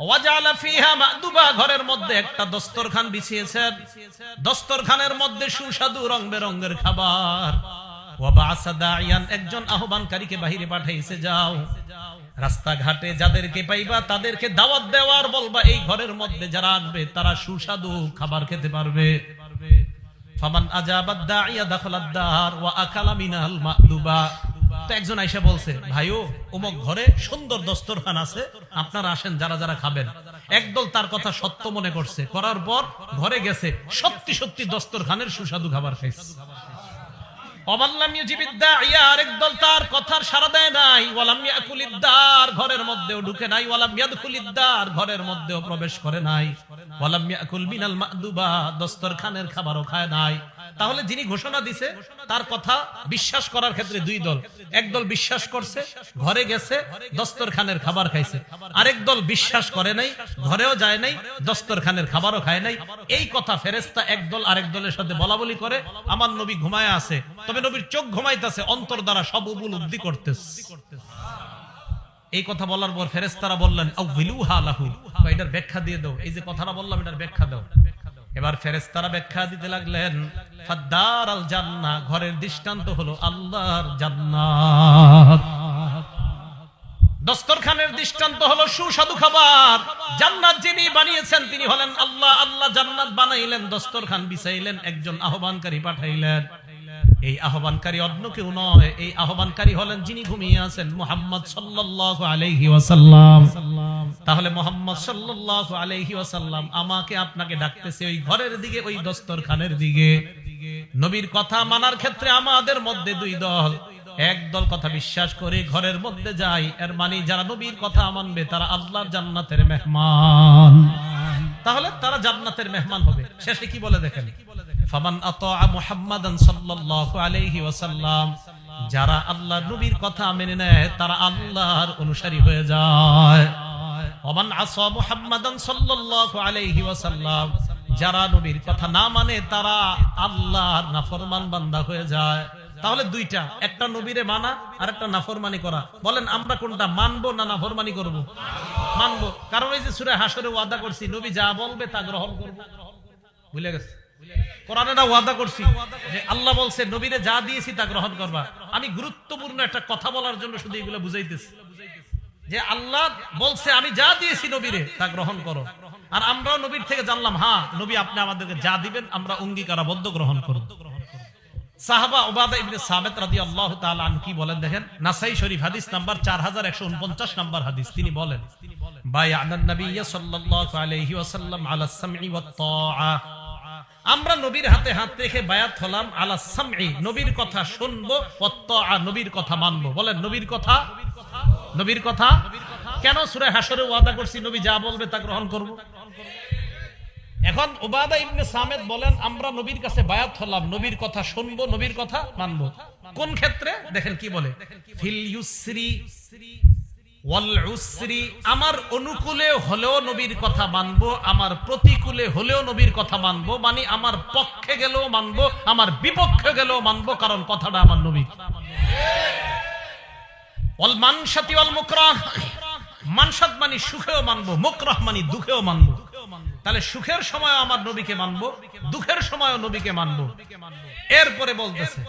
ওয়াজালা ফিহা মাদুবা, ঘরের মধ্যে একটা দস্তরখান বিছিয়েছেন, দস্তরখানের মধ্যে সুস্বাদু রং বেরঙের খাবার, ওয়া বা'সা দাইয়ান, একজন আহ্বানকারীকে বাহিরে পাঠাইছে, যাও রাস্তাঘাটে যাদেরকে পাইবা তাদেরকে দাওয়াত দেওয়ার বলবা এই ঘরের মধ্যে যারা আসবে তারা সুস্বাদু খাবার খেতে পারবে। ফামান আজাবাদ দাইয়া দাখালাদ দার ওয়া আকালা মিনাল মাদুবা, তো একজন আয়েশা বলছে ভাইও অমুক ঘরে সুন্দর দস্তরখান আছে, আপনারা আসেন যারা যারা খাবেন। একদল তার কথা সত্য মনে করছে, করার পর ঘরে গেছে, সত্যি সত্যি দস্তরখানের সুস্বাদু খাবার খাইছে। ওয়াল্লাম ইউজিবিদ দাইয়া, আরেক দল তার কথার সাড়া দেয় নাই, ওয়ালাম ইয়াকুলিদ দার, ঘরের মধ্যেও ঢুকে নাই, ওয়ালাম ইয়াদখুলিদ দার, ঘরের মধ্যেও প্রবেশ করে নাই, ওয়ালাম ইয়াকুল মিনাল মাদুবা, দস্তরখানের খাবারও খায় নাই। তাহলে যিনি ঘোষণা দিছে তার কথা বিশ্বাস করার ক্ষেত্রে দুই দল। একদল বিশ্বাস করছে, ঘরে গেছে, দস্তরখানের খাবার খাইছে। আরেক দল বিশ্বাস করে নাই, ঘরেও যায় নাই, দস্তরখানের খাবারও খায় নাই। এই কথা ফেরেশতা একদল আরেক দলের সাথে বলা বলি করে, আমার নবী ঘুমায় আছে, তবে নবীর চোখ ঘুমাইতেছে, অন্তর দ্বারা সব উপলব্ধি করতেছে। এই কথা বলার পর ফেরেশতারা বললেন আউযিলুহা লাহু, এটার ব্যাখ্যা দিয়ে দাও, এই যে কথাটা বললাম এটার ব্যাখ্যা দাও। এবার ফেরেশতারা ব্যাখ্যা দিতে লাগলেন, ফাদ্দারাল জান্নাহ, ঘরের দৃষ্টান্ত হলো আল্লাহর জান্নাত। দস্তরখানের দৃষ্টান্ত হলো সুস্বাদু খাবার। জান্নাত যিনি বানিয়েছেন তিনি হলেন আল্লাহ। আল্লাহ জান্নাত বানাইলেন, দস্তরখান বিছাইলেন, একজন আহ্বানকারী পাঠাইলেন। এই আহ্বানকারী অন্য কেউ নয়, এই আহ্বানকারী হলেন যিনি ঘুমিয়ে আছেন, মুহাম্মদ সাল্লাল্লাহু আলাইহি ওয়াসাল্লাম। তাহলে মুহাম্মদ সাল্লাল্লাহু আলাইহি ওয়াসাল্লাম আমাকে আপনাকে ডাকতেছে ওই ঘরের দিকে, ওই দস্তরখানের দিকে। নবীর কথা মানার ক্ষেত্রে আমাদের মধ্যে দুই দল। এক দল কথা বিশ্বাস করে ঘরের মধ্যে যায়, এর মানে যারা নবীর কথা মানবে তারা আল্লাহর জান্নাতের মেহমান। তাহলে তারা জান্নাতের মেহমান হবে। শেষে কি বলে দেখেন, ফামান আতাআ মুহাম্মাদান সাল্লাল্লাহু আলাইহি ওয়াসাল্লাম, যারা আল্লাহর নবীর কথা মেনে নেয় তারা আল্লাহর অনুসারী হয়ে যায়। ওমান আসা মুহাম্মাদান সাল্লাল্লাহু আলাইহি ওয়াসাল্লাম, যারা নবীর কথা না মানে তারা আল্লাহর নাফরমান বান্দা হয়ে যায়। তাহলে দুইটা, একটা নবীরে মানা আর একটা নাফরমানি করা। বলেন আমরা কোনটা মানবো না নাফরমানি করব? মানবো, কারণ এই যে সূরা হাশরে ওয়াদা করছি নবী যা বলবে তা গ্রহণ করব। ভুলে গেছে? কোরআনে না ওয়াদা করছি যে আল্লাহ বলছে নবীরে যা দিয়েছি তা গ্রহণ করবা। আমি গুরুত্বপূর্ণ একটা কথা বলার জন্য শুধু এগুলো বুঝাইতেছি যে আল্লাহ বলছে আমি যা দিয়েছি নবীরে তা গ্রহণ করো। আর আমরাও নবীর থেকে জানলাম, হ্যাঁ নবী আপনি আমাদেরকে যা দিবেন আমরা অঙ্গীকারাবদ্ধ গ্রহণ করব। সাহাবা উবাদা ইবনে সামিত রাদিয়াল্লাহু তাআলা আনহু কি বলেন দেখেন, নাসাই শরীফ হাদিস নাম্বার 4149 নাম্বার হাদিস। তিনি বলেন, বায়া'নান নাবিয়্য সাল্লাল্লাহু আলাইহি ওয়াসাল্লাম আলাস সামঈ ওয়াত তাআ, আমরা নবীর হাতে হাত রেখে বায়াত হলাম, আলাস সামঈ, নবীর কথা শুনবো, ওয়াত তাআ, নবীর কথা মানবো। বলেন নবীর কথা, নবীর কথা কেন সূরা হাশরে ওয়াদা করছি নবী যা বলবে তা গ্রহণ করব। এখন উবাদা ইবনে সামিত বলেন আমরা নবীর কাছে বায়াত হলাম, নবীর কথা শুনবো, নবীর কথা মানবো। কোন ক্ষেত্রে দেখেন কি বলে, ফিল ইউসরি ওয়াল উসরি, আমার অনুকূলে হলেও নবীর কথা মানবো, আমার প্রতিকূলে হলেও নবীর কথা মানবো। মানে আমার পক্ষে গেলেও মানবো, আমার বিপক্ষে গেলেও মানবো, কারণ কথাটা আমার নবীর। ওয়াল মানশাতি ওয়াল মুকরাহ, মানশাত মানে সুখেও মানবো, মুকরাহ মানে দুঃখেও মানবো। তাহলে সুখের সময় আমার নবীকে মানবো, দুঃখের সময় নবীকে মানবো। এরপরে বলতেছে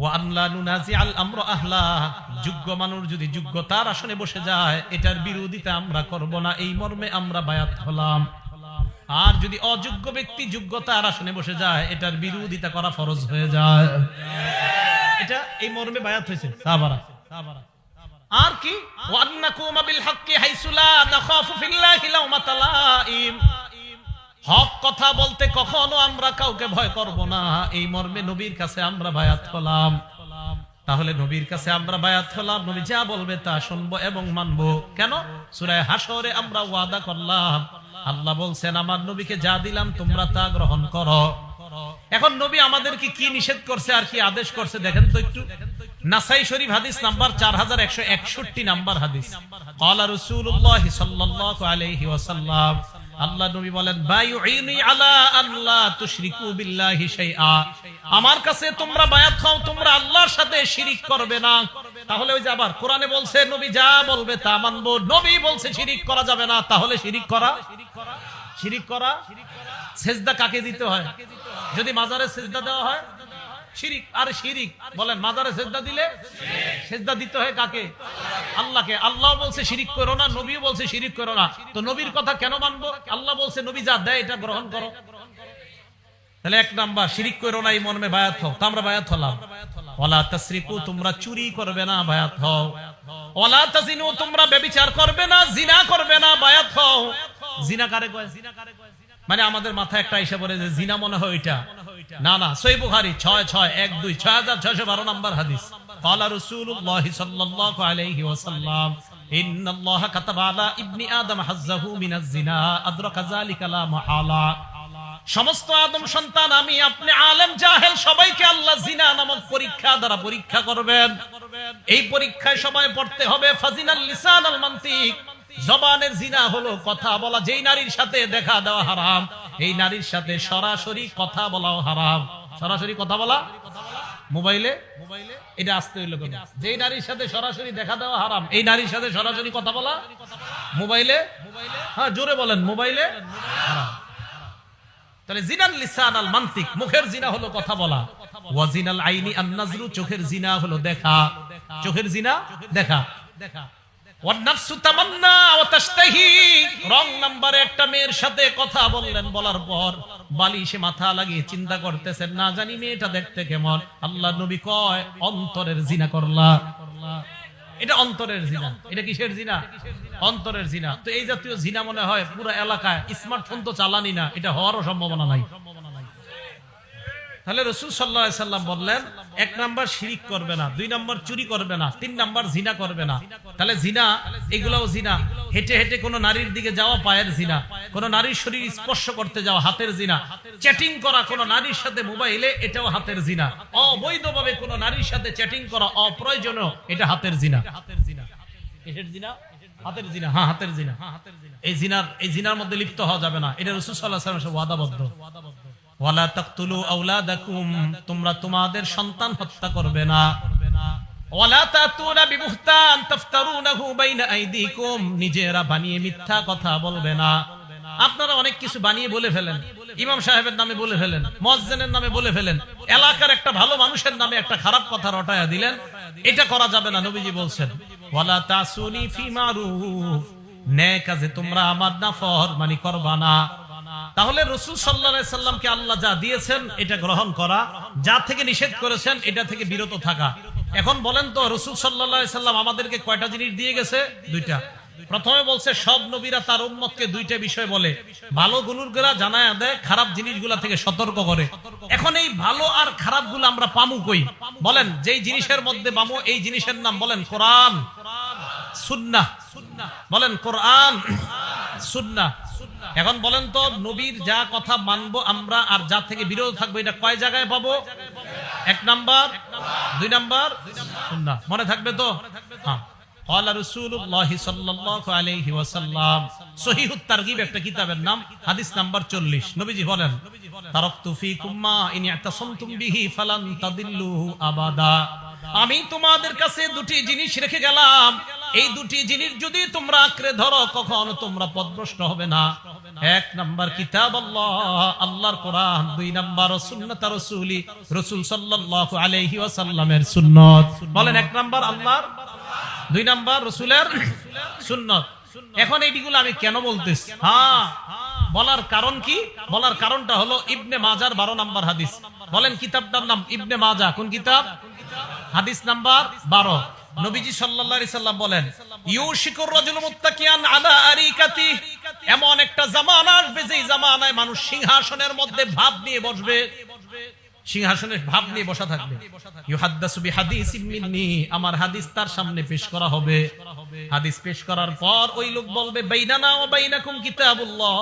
ওয়া আনলা নুনাজিআল আমর আহলা, যোগ্য মানুষ যদি যোগ্যতার আসনে বসে যায় এটার বিরোধিতা আমরা করব না, এই মর্মে আমরা বায়াত হলাম। আর যদি অযোগ্য ব্যক্তি যোগ্যতার আসনে বসে যায় এটার বিরোধিতা করা ফরজ হয়ে যায়। এটা এই মর্মে বায়াত হয়েছে সাহাবারা। আর কি, ওয়ান্নাকুমা বিল হাক্কি হাইসু লা নাখাফু ফিল্লাহি লাউমাতা লাইম, হক কথা বলতে কখনো আমরা কাউকে ভয় করব না, এই মর্মে নবীর কাছে আমরা বায়াত হলাম। তাহলে নবীর কাছে আমরা বায়াত হলাম, নবী যা বলবে তা শুনবো এবং মানবো। কেন? সূরা হাশরে আমরা ওয়াদা করলাম, আল্লাহ বলছেন আমার নবীকে যা দিলাম তোমরা তা গ্রহণ করো। এখন নবী আমাদেরকে কি নিষেধ করছে আর কি আদেশ করছে দেখেন তো একটু। নাসাই শরীফ হাদিস নাম্বার 4161 নাম্বার হাদিস, ক্বালা রাসূলুল্লাহ সাল্লাল্লাহু আলাইহি ওয়াসাল্লাম, আল্লাহ নবী বলেন, বায়ুইনি আলা আল্লা তুশরিকু বিল্লাহি শাইআ, আমার কাছে তোমরা বায়াত হও তোমরা আল্লাহর সাথে শিরিক করবে না। তাহলে ওই যে আবার কোরআনে বলছে নবী যা বলবে তা মানবো, নবী বলছে শিরিক করা যাবে না। তাহলে শিরিক করা, শিরিক করা সেজদা কাকে দিতে হয়? যদি মাজারে সেজদা দেওয়া হয় শিরিক। আর শিরিক বলেন মাজারে সেজদা দিলে সেজদা দিতে হয় কাকে? আল্লাহকে। আল্লাহ বলছে শিরিক করো না, নবীও বলছে শিরিক করো না। তো নবীর কথা কেন মানবো? আল্লাহ বলছে নবী যা দেয় এটা গ্রহণ করো। তাহলে এক নাম্বার শিরিক করো না, এই মর্মে বায়াত হও। তো আমরা বায়াত হলাম। ওয়ালা তাসরিকু, তোমরা চুরি করবে না, বায়াত হও। ওয়ালা তাজিনু, তোমরা ব্যভিচার করবে না, জিনা করবে না, বায়াত হও। জিনা কারে কয়? মানে আমাদের মাথায় একটা আইসা পড়ে যে জিনা মনে হয় ওইটা। না না, সহিহ বুখারী 6612 6612 নাম্বার হাদিস, ক্বালা রাসূলুল্লাহ সাল্লাল্লাহু আলাইহি ওয়াসাল্লাম, ইন্নাল্লাহা কাতাবা আলা ইবনি আদম হাজ্জাহু মিনাজ জিনা আদরাকা যালিকা লা মাহালা, সমস্ত আদম সন্তান, আমি আপনি, আলেম জাহেল, সবাইকে আল্লাহ জিনা নামক পরীক্ষা দ্বারা পরীক্ষা করবেন। এই পরীক্ষায় সবাই পড়তে হবে ফাজিনাল লিসান আল মানতিক। জবানের জিনা হলো কথা বলা। যেই নারীর সাথে দেখা দেওয়া হারাম, এই নারীর সাথে সরাসরি কথা বলাও হারাম। সরাসরি কথা বলা মোবাইলে, এটা আসতে হইলো কেন? যেই নারীর সাথে সরাসরি দেখা দেওয়া হারাম, এই নারীর সাথে সরাসরি কথা বলা মোবাইলে, হ্যাঁ জোরে বলেন, মোবাইলে হারাম। তাহলে জিনাল লিসান আল মানতিক, মুখের জিনা হলো কথা বলা। ওয়া জিনাল আইনি আন নাজরু, চোখের জিনা হলো দেখা। চোখের জিনা দেখা। ওয়ান নাফসু তামান্না ওয়া তাশতাহি, রং নাম্বারে একটা মেয়ের সাথে কথা বললেন, বলার পর বালিশে মাথা লাগিয়ে চিন্তা করতেছেন, না জানি মেয়েটা দেখতে কেমন। আল্লাহ নবী কয় অন্তরের জিনা করলা। এটা অন্তরের জিনা। এটা কিসের জিনা? অন্তরের জিনা। তো এই জাতীয় জিনা মনে হয় পুরো এলাকায়, স্মার্টফোন তো চালানি না, এটা হওয়ারও সম্ভাবনা নাই। তাহলে রাসূল সাল্লাল্লাহু আলাইহি সাল্লাম বললেন, এক নাম্বার শিরিক করবে না, দুই নাম্বার চুরি করবে না, তিন নাম্বার জিনা করবে না। তাহলে জিনা, এগুলাও জিনা। হেঁটে হেঁটে কোনো নারীর দিকে যাওয়া পায়ের জিনা, কোনো নারীর শরীর স্পর্শ করতে যাওয়া হাতের জিনা, চ্যাটিং করা কোনো নারীর সাথে মোবাইলে, এটাও হাতের জিনা। অবৈধভাবে কোনো নারীর সাথে চ্যাটিং করা অপ্রয়োজনীয়, এটা হাতের জিনা। কিসের জিনা? হাতের জিনা। হ্যাঁ, হাতের জিনা। এই জিনার মধ্যে লিপ্ত হওয়া যাবে না। এটা রাসূল সাল্লাল্লাহু আলাইহি ওয়াসাল্লাম ওয়াদাবদ্ধ। ওয়ালা তাকতুলু আওলাদাকুম, তোমরা তোমাদের সন্তান হত্যা করবে না। ওয়ালা তাতুনা বিবুহতান তাফতারুনাহু বাইনা আইদিকুম, নিজেরা বানিয়ে মিথ্যা কথা বলবে না। আপনারা অনেক কিছু বানিয়ে বলে ফেলেন, ইমাম সাহেবের নামে বলে ফেলেন, মুয়াজ্জিনের নামে বলে ফেলেন, এলাকার একটা ভালো মানুষের নামে একটা খারাপ কথা রটায়া দিলেন। এটা করা যাবে না। নবীজি বলছেন, ওয়ালা তাসুনি ফি মারুফ, নেক কাজে তোমরা আমার নাফরমানি করবা না। তাহলে রাসূল সাল্লাল্লাহু আলাইহি সাল্লামকে আল্লাহ যা দিয়েছেন এটা গ্রহণ করা, যা থেকে নিষেধ করেছেন এটা থেকে বিরত থাকা। এখন বলেন তো, রাসূল সাল্লাল্লাহু আলাইহি সাল্লাম আমাদেরকে কয়টা জিনিস দিয়ে গেছে? দুইটা। প্রথমে বলছে সব নবীরা তার উম্মতকে দুইটা বিষয় বলে, ভালো গুণগুলা জানায়া দেয়, খারাপ জিনিসগুলা থেকে সতর্ক করে। এখন এই ভালো আর খারাপ গুলো আমরা পামু কই? বলেন, যেই জিনিসের মধ্যে পামু এই জিনিসের নাম বলেন কোরআন সুন্নাহ। বলেন কোরআন সুন্নাহ। এখন বলেন তো, নবীর যা কথা মানবো আমরা আর যা থেকে বিরত থাকবো, এটা কয় জায়গায় পাবো? এক নাম্বার, দুই নাম্বার সুন্নাহ। মনে থাকবে তো? হ্যাঁ। قال رسول الله صلى الله عليه وسلم, সহিহ তারগিব একটা কিতাবের নাম, হাদিস নাম্বার 40। নবীজি বলেন, তারাকতু ফীকুম মা ইন ইতাসামতুম বিহি ফালান তাদিল্লু আবাদা, আমি তোমাদের কাছে দুটি জিনিস রেখে গেলাম, এই দুটি জিনিস যদি তোমরা আঁকড়ে ধরো কখনো তোমরা পথভ্রষ্ট হবে না। এক নাম্বার কিতাব আল্লাহ, আল্লাহর কোরআন। দুই নাম্বার সুন্নাত রাসূলি, রাসূল সাল্লাল্লাহু আলাইহি ওয়াসাল্লামের সুন্নাত। বলেন, এক নাম্বার আল্লাহর, দুই নাম্বার রাসূলের সুন্নাত। এখন এইগুলো আমি কেন বলতেছি? হ্যাঁ, বলার কারণ কি? বলার কারণটা হলো ইবনে মাজার 12 নাম্বার হাদিস। বলেন কিতাবটার নাম ইবনে মাজা। কোন কিতাব? হাদিস নাম্বার 12। নবীজি সাল্লাল্লাহু আলাইহি সাল্লাম বলেন, ইউশিকুর রাজুলু মুত্তাকিয়ান আলা আরিকাতি, এমন একটা জামানা আসবে যেই জামানায় মানুষ সিংহাসনের মধ্যে ভাব নিয়ে বসবে, সিংহাসনের ভাব নিয়ে বসা থাকবে। ইউহাদ্দাসু বিহাদিসিম মিন্নি, আমার হাদিস তার সামনে পেশ করা হবে। হাদিস পেশ করার পর ওই লোক বলবে, বাইনানা ওয়া বাইনাকুম কিতাবুল্লাহ,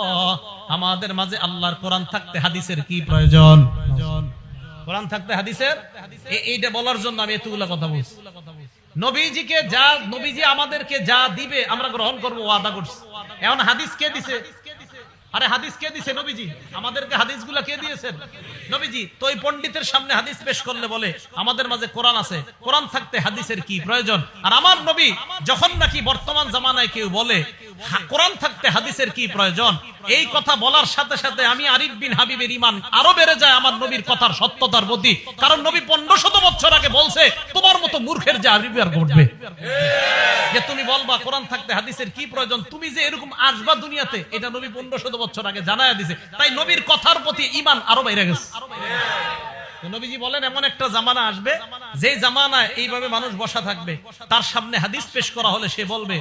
আমাদের মাঝে আল্লাহর কোরআন থাকতে হাদিসের কি প্রয়োজন? কোরআন থাকতে হাদিসের, এইটা বলার জন্য আমি এতগুলা কথা বলছি। নবীজিকে যা, নবীজি আমাদেরকে যা দিবে আমরা গ্রহণ করব, ওয়াদা করছি। এখন হাদিস কে দিছে? আরে হাদিস কে দিছে? নবীজি। আমাদেরকে হাদিসগুলা কে দিয়েছেন? নবীজি। তো এই পণ্ডিতের সামনে হাদিস পেশ করলে বলে আমাদের মাঝে কোরআন আছে, কোরআন থাকতে হাদিসের কি প্রয়োজন? আর আমার নবী যখন নাকি বর্তমান জামানায় কেউ বলে কোরআন থাকতে হাদিসের কি প্রয়োজন, এই কথা বলার সাথে সাথে আমি আরিফ বিন হাবিবের ঈমান আরো বেড়ে যায় আমার নবীর কথার সত্যতার প্রতি। কারণ নবী 1500 বছর আগে বলছে, তোমার মতো মূর্খের যে আরিফ আর ঘটবে যে তুমি বলবা কোরআন থাকতে হাদিসের কি প্রয়োজন, তুমি যে এরকম আসবা দুনিয়াতে, এটা নবী 1500 বছর আগে জানায়া দিয়েছে। তাই নবীর কথার প্রতি ঈমান আরো বেড়ে গেছে। নবীজি বলেন, এমন একটা জামানা আসবে যে জামানায় এইভাবে মানুষ বসা থাকবে, তার সামনে হাদিস পেশ করা হলে সে বলবে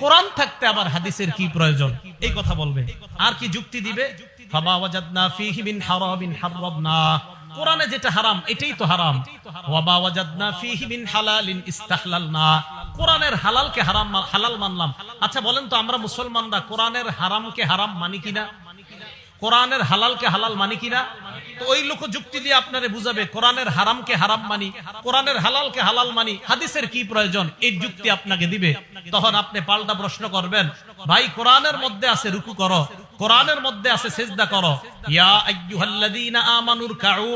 কোরআন থাকতে আবার হাদিসের কি প্রয়োজন, এই কথা বলবে। আর কি যুক্তি দিবে? ফামা ওয়াজাদনা ফীহি মিন হারামিন হারামনা, কোরআনে যেটা হারাম এটাই তো হারাম। ওয়াবা ওয়াজাদনা ফীহি মিন হালালিন ইস্তাহলালনা, কোরআনের হালালকে হারাম হালাল মানলাম। আচ্ছা বলেন তো, আমরা মুসলমানরা কোরআনের হারামকে হারাম মানি কিনা? কোরআনের হালালকে হালাল মানি কিনা? তো ওই লোক যুক্তি দিয়ে আপনারে বুঝাবে কোরআনের হারামকে হারাম মানি, কোরআনের হালালকে হালাল মানি, হাদিসের কি প্রয়োজন, এই যুক্তি আপনাকে দিবে। তখন আপনি পাল্টা প্রশ্ন করবেন, ভাই কোরআনের মধ্যে আছে রুকু করো, কোরআনের মধ্যে আছে সিজদা করো, ইয়া আইয়ুহাল্লাযীনা আমানুর কাউ,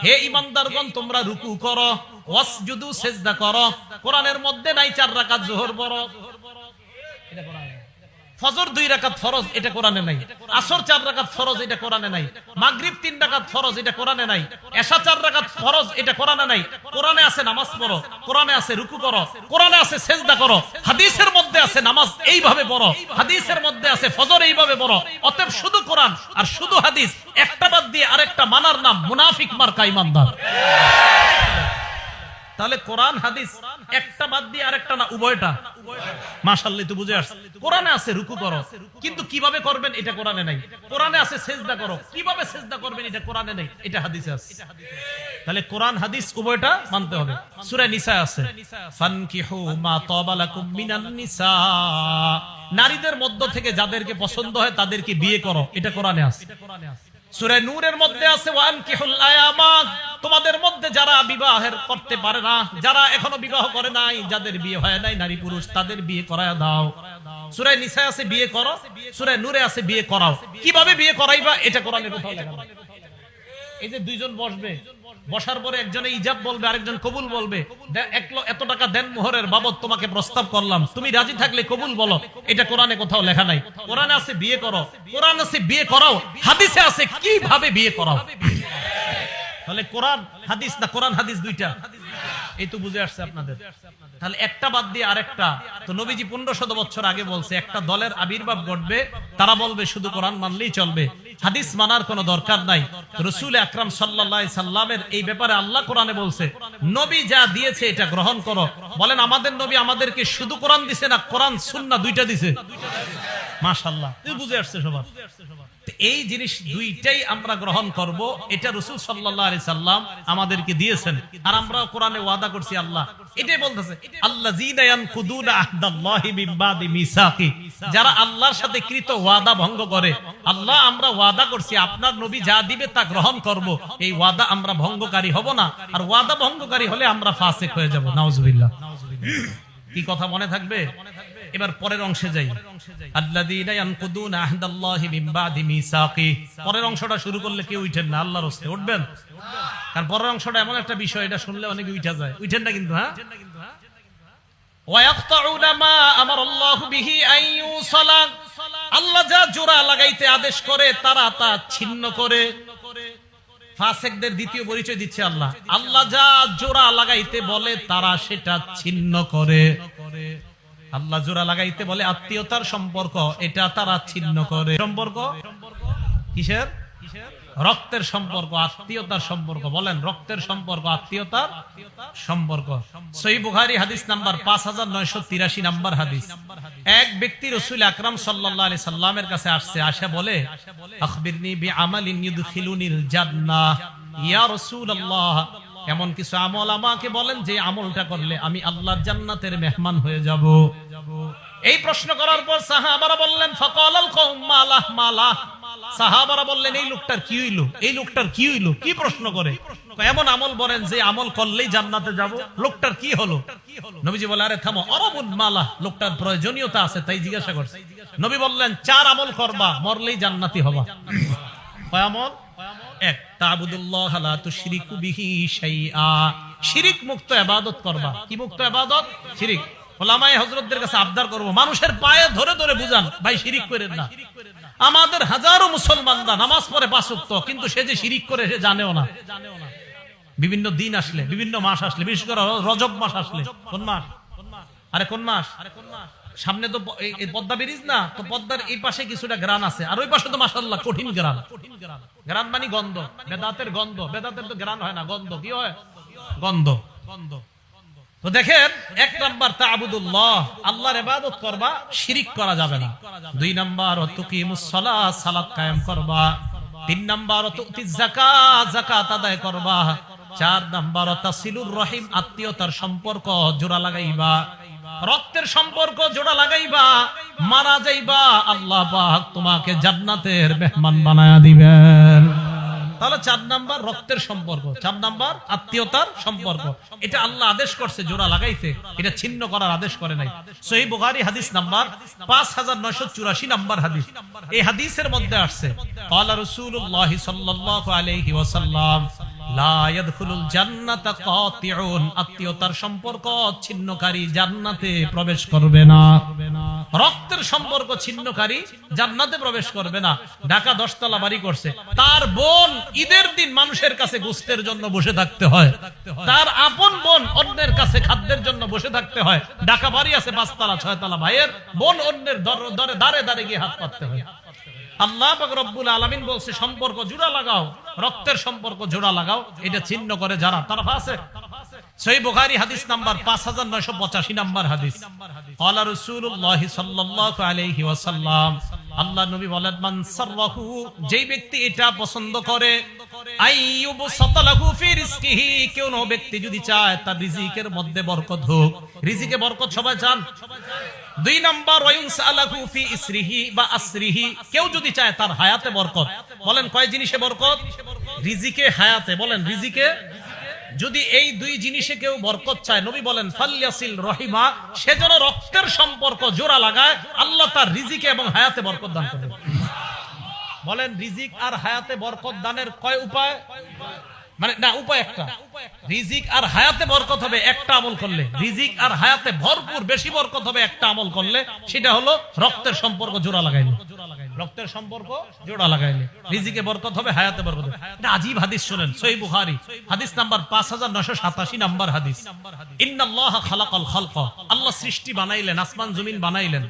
হে ঈমানদারগণ তোমরা রুকু করো, ওয়াসজুদু সিজদা করো। কোরআনের মধ্যে নাই 4 রাকাত যোহর পড়ো, এটা কোরআনে। ফজর 2 রাকাত ফরজ, এটা কোরআনে নাই। আসর 4 রাকাত ফরজ, এটা কোরআনে নাই। মাগরিব 3 রাকাত ফরজ, এটা কোরআনে নাই। এশা 4 রাকাত ফরজ, এটা কোরআনে নাই। কোরআনে আছে নামাজ পড়ো, কোরআনে আছে রুকু করো, কোরআনে আছে সিজদা করো। হাদিসের মধ্যে আছে নামাজ এইভাবে পড়ো, হাদিসের মধ্যে আছে ফজর এইভাবে পড়ো। অতএব শুধু কোরআন আর শুধু হাদিস, একটা বাদ দিয়ে আরেকটা মানার নাম মুনাফিক মার্কা ঈমানদার। তাহলে কোরআন হাদিস একটা বাদ দিয়ে আরেকটা না, উভয়টা। মাশাআল্লাহ, তো বুঝে আসছে। কোরআনে আছে রুকু করো, কিন্তু কিভাবে করবেন এটা কোরআনে নাই। কোরআনে আছে সিজদা করো, কিভাবে সিজদা করবেন এটা কোরআনে নাই, এটা হাদিসে আছে। তাহলে কোরআন হাদিস উভয়টা মানতে হবে। সূরা নিসা আছে, ফানকিহু মা তাবা লাকুম মিনান নিসা, নারীদের মধ্য থেকে যাদেরকে পছন্দ হয় তাদেরকে বিয়ে করো, এটা কোরআনে আছে। সূরা নূরের মধ্যে আছে ওয়ানকিহুল আয়ামা, তোমাদের মধ্যে যারা বিবাহের করতে পারে না, যারা এখনো বিবাহ করে নাই, যাদের বিয়ে হয় নাই নারী পুরুষ, তাদের বিয়ে করায় দাও। সূরা নিসা আছে বিয়ে করো, সূরা নূরে আছে বিয়ে করাও। কিভাবে বিয়ে করাইবা এটা কোরআনের কোথাও লেখা নেই। এই যে দুইজন বসবে, বসার পরে একজনে ইজাব বলবে, আরেকজন কবুল বলবে, এত টাকা দেন মোহরের বাবদ তোমাকে প্রস্তাব করলাম, তুমি রাজি থাকলে কবুল বলো, এটা কোরআনে কোথাও লেখা নাই। কোরআনে আছে বিয়ে করো, কোরআন আছে বিয়ে করাও, হাদিসে আছে কিভাবে বিয়ে করাও। তাহলে কোরআন হাদিস না কোরআন হাদিস দুইটা, এই তো বুঝে আসছে আপনাদের। তাহলে একটা বাদ দিয়ে আরেকটা। তো নবীজি 1500 বছর আগে বলছে একটা দলের আবির্ভাব ঘটবে, তারা বলবে শুধু কোরআন মানলেই চলবে, হাদিস মানার কোনো দরকার নাই। রাসূল আকরাম সাল্লাল্লাহু আলাইহি সাল্লামের এই ব্যাপারে আল্লাহ কোরআনে বলছে, নবী যা দিয়েছে এটা গ্রহণ করো। বলেন আমাদের নবী আমাদেরকে শুধু কোরআন দিছে না কোরআন সুন্নাহ দুইটা দিছে? মাশাআল্লাহ, তুই বুঝে আসছে সবার। এই জিনিস দুইটাই আমরা গ্রহণ করব, এটা রাসূল সাল্লাল্লাহু আলাইহি সাল্লাম আমাদেরকে দিয়েছেন, আর আমরা কোরআনে ওয়াদা করছি। আল্লাহ এটাই বলতেছে, আল্লাযীনা ইয়ানকুদুনা আহদাল্লাহি মিন বাদি মিসাকি, যারা আল্লাহর সাথে কৃত ওয়াদা ভঙ্গ করে। আল্লাহ আমরা ওয়াদা করছি আপনার নবী যা দিবে তা গ্রহণ করব, এই ওয়াদা আমরা ভঙ্গকারী হব না, আর ওয়াদা ভঙ্গকারী হলে আমরা ফাসিক হয়ে যাব। নাউজুবিল্লাহ। কি কথা মনে থাকবে? এবার পরের অংশে যাই। আল্লাযীনা ইয়ানকুদুনা আহদাল্লাহি মিন বাদি মিসাকি, পরের অংশটা শুরু করলে কেউ উঠেন না, আল্লাহর রাস্তে উঠবেন। কারণ পরের অংশটা এমন একটা বিষয়, এটা শুনলে অনেকে উঠা যায়। উঠেন না কিন্তু, হ্যাঁ। ওয়ায়াকতাউনা মা আমারাল্লাহু বিহি আন ইউসালা, আল্লাহ যা জোড়া লাগাইতে আদেশ করে তারা তা ছিন্ন করে। ফাসিকদের দ্বিতীয় পরিচয় দিচ্ছে আল্লাহ। আল্লাহ যা জোড়া লাগাইতে বলে তারা সেটা ছিন্ন করে। আল্লাহ জোড়া লাগাইতে বলে আত্মীয়তার সম্পর্ক, এটা তারা ছিন্ন করে। সম্পর্ক কিসের? রক্তের সম্পর্ক, আত্মীয়তার সম্পর্ক। বলেন রক্তের সম্পর্ক, আত্মীয়তার সম্পর্ক। সহিহ বুখারী হাদিস নাম্বার 5983 নাম্বার হাদিস। এক ব্যক্তি রাসূল আকরাম সাল্লাল্লাহু আলাইহি সাল্লামের কাছে আসছে, আসে বলে আখবিরনি বিআমালিন ইউদখিলুনিল জান্নাহ, ইয়া রাসূলুল্লাহ এমন কিছু আমল আমাকে বলেন যে আমলটা করলে আমি আল্লাহর জান্নাতের মেহমান হয়ে যাব। এই প্রশ্ন করার পর সাহাবারা বললেন, ফাকালাল কওম মালাহ মালাহ, সাহাবারা বললেন এই লোকটার কি হইলো, এই লোকটার কি হইলো, কি প্রশ্ন করে? এমন আমল বলেন যে আমল করলেই জান্নাতে যাব, লোকটার কি হলো? নবীজি বলে, আরে থামো, অরবুন মালাহ, লোকটার প্রয়োজনীয়তা আছে তাই জিজ্ঞাসা করছে। নবী বললেন 4 আমল করবা, মরলেই জান্নাতি হবা। কয় আমল? এক, তা'বুদুল্লাহ লা তুশরিকু বিহি শাইআ, শিরিক মুক্ত ইবাদত করবা। কি মুক্ত ইবাদত? শিরিক। ওলামায়ে হযরতদের কাছে আবদার করব, মানুষের পায়ে ধরে ধরে বুঝান, ভাই শিরিক করেন না। আমাদের হাজারো মুসলমানরা নামাজ পড়ে 5 ওয়াক্ত, কিন্তু সে যে শিরিক করে সে জানেও না। বিভিন্ন দিন আসলে, বিভিন্ন মাস আসলে, বিশেষ করে রজব মাস আসলে, কোন মাস? আরে কোন মাস? সামনে তো এই পদ্মা ব্রিজ না, তো পদ্মার এই পাশে কিছুটা গ্রান আছে, আর ওই পাশে তো মাশাআল্লাহ কঠিন গ্রান। গ্রান মানে গন্ধ, বেদাতের গন্ধ। বেদাতের তো গ্রান হয় না, গন্ধ। কি হয়? গন্ধ। তো দেখেন, 1 নাম্বার তা'বুদুল্লাহ, আল্লাহর ইবাদত করবা, শিরিক করা যাবে না। 2 নাম্বার তুকিমুস সালাত, সালাত কায়েম করবা। 3 নাম্বার তুতিজ যাকাত, যাকাত আদায় করবা। 4 নাম্বার তাসিলুর রহিম, আত্মীয়তার সম্পর্ক জোড়া লাগাইবা। রক্তের সম্পর্ক জোড়া লাগাইবা, মারা যাইবা, আল্লাহ পাক তোমাকে জান্নাতের মেহমান বানায়া দিবেন। তাহলে 4 নাম্বার রক্তের সম্পর্ক, 4 নাম্বার আত্মীয়তার সম্পর্ক। এটা আল্লাহ আদেশ করছে জোড়া লাগাইতে, এটা ছিন্ন করার আদেশ করে নাই। সহিহ বুখারী হাদিস নাম্বার 5984 নাম্বার হাদিস। এই হাদিসের মধ্যে আসছে ক্বালা রাসূলুল্লাহ সাল্লাল্লাহু আলাইহি ওয়াসাল্লাম লা ইয়াদখুলুল জান্নাতা কাতিউন, আত্মীয়তার সম্পর্ক ছিন্নকারী জান্নাতে প্রবেশ করবে না। রক্তের সম্পর্ক ছিন্নকারী জান্নাতে প্রবেশ করবে না। ঢাকা 10 তলা বাড়ি করছে, তার বোন ঈদের দিন মানুষের কাছে গোশতের জন্য বসে থাকতে হয়, তার আপন বোন অন্যের কাছে খাদ্যের জন্য বসে থাকতে হয়। ঢাকা বাড়ি আছে 5 তলা 6 তলা, ভাইয়ের বোন অন্যের দাঁড়ে দাঁড়ে গিয়ে হাত পাততে হয়। আল্লাহ পাক রব্বুল আলামিন বলছে সম্পর্ক জোড়া লাগাও, রক্তের সম্পর্ক জোড়া লাগাও, এটা ছিন্ন করে যারা তারা ফাসিক। সহিহ বুখারী হাদিস নাম্বার 5985 নাম্বার হাদিস। ক্বালা রাসূলুল্লাহ সাল্লাল্লাহু আলাইহি ওয়াসাল্লাম, আল্লাহ নবী বলেন মান সাররাহু, যেই ব্যক্তি এটা পছন্দ করে, আইয়ুব সাতালাহু ফি রিজকিহি, কোন ব্যক্তি যদি চায় তার রিজিকের মধ্যে বরকত হোক। রিজিকে বরকত সবাই চান। 2 নাম্বার ওয়ায়ুনসালাহু ফি ইসরিহি বা আসরিহি, কেউ যদি চায় তার হায়াতে বরকত। বলেন কয় জিনিসে বরকত? রিজিকে, হায়াতে। বলেন রিজিকে। যদি এই 2 জিনিসে কেউ বরকত চায়, নবী বলেন ফালইয়াসিল রহিমা, সে যেন রক্তের সম্পর্ক জোড়া লাগায়, আল্লাহ তার রিজিকে এবং হায়াতে বরকত দান করবেন। বলেন রিজিক আর হায়াতে বরকত দানের কয় উপায়? মানে না, উপায় একটা। রিজিক আর হায়াতে বরকত হবে একটা আমল করলে, রিজিক আর হায়াতে ভরপুর বেশি বরকত হবে একটা আমল করলে, সেটা হলো রক্তের সম্পর্ক জোড়া লাগাইলে। রক্তের সম্পর্ক জোড়া লাগাইলে রিজিকে বরকত হবে, হায়াতে বরকত হবে। এটা আজীব হাদিস শুনেন, সহিহ বুখারী হাদিস নাম্বার 5987 নাম্বার হাদিস। ইন্নাল্লাহা খালাকাল খালকা, আল্লাহ সৃষ্টি বানাইলেন, আসমান জমিন বানাইলেন।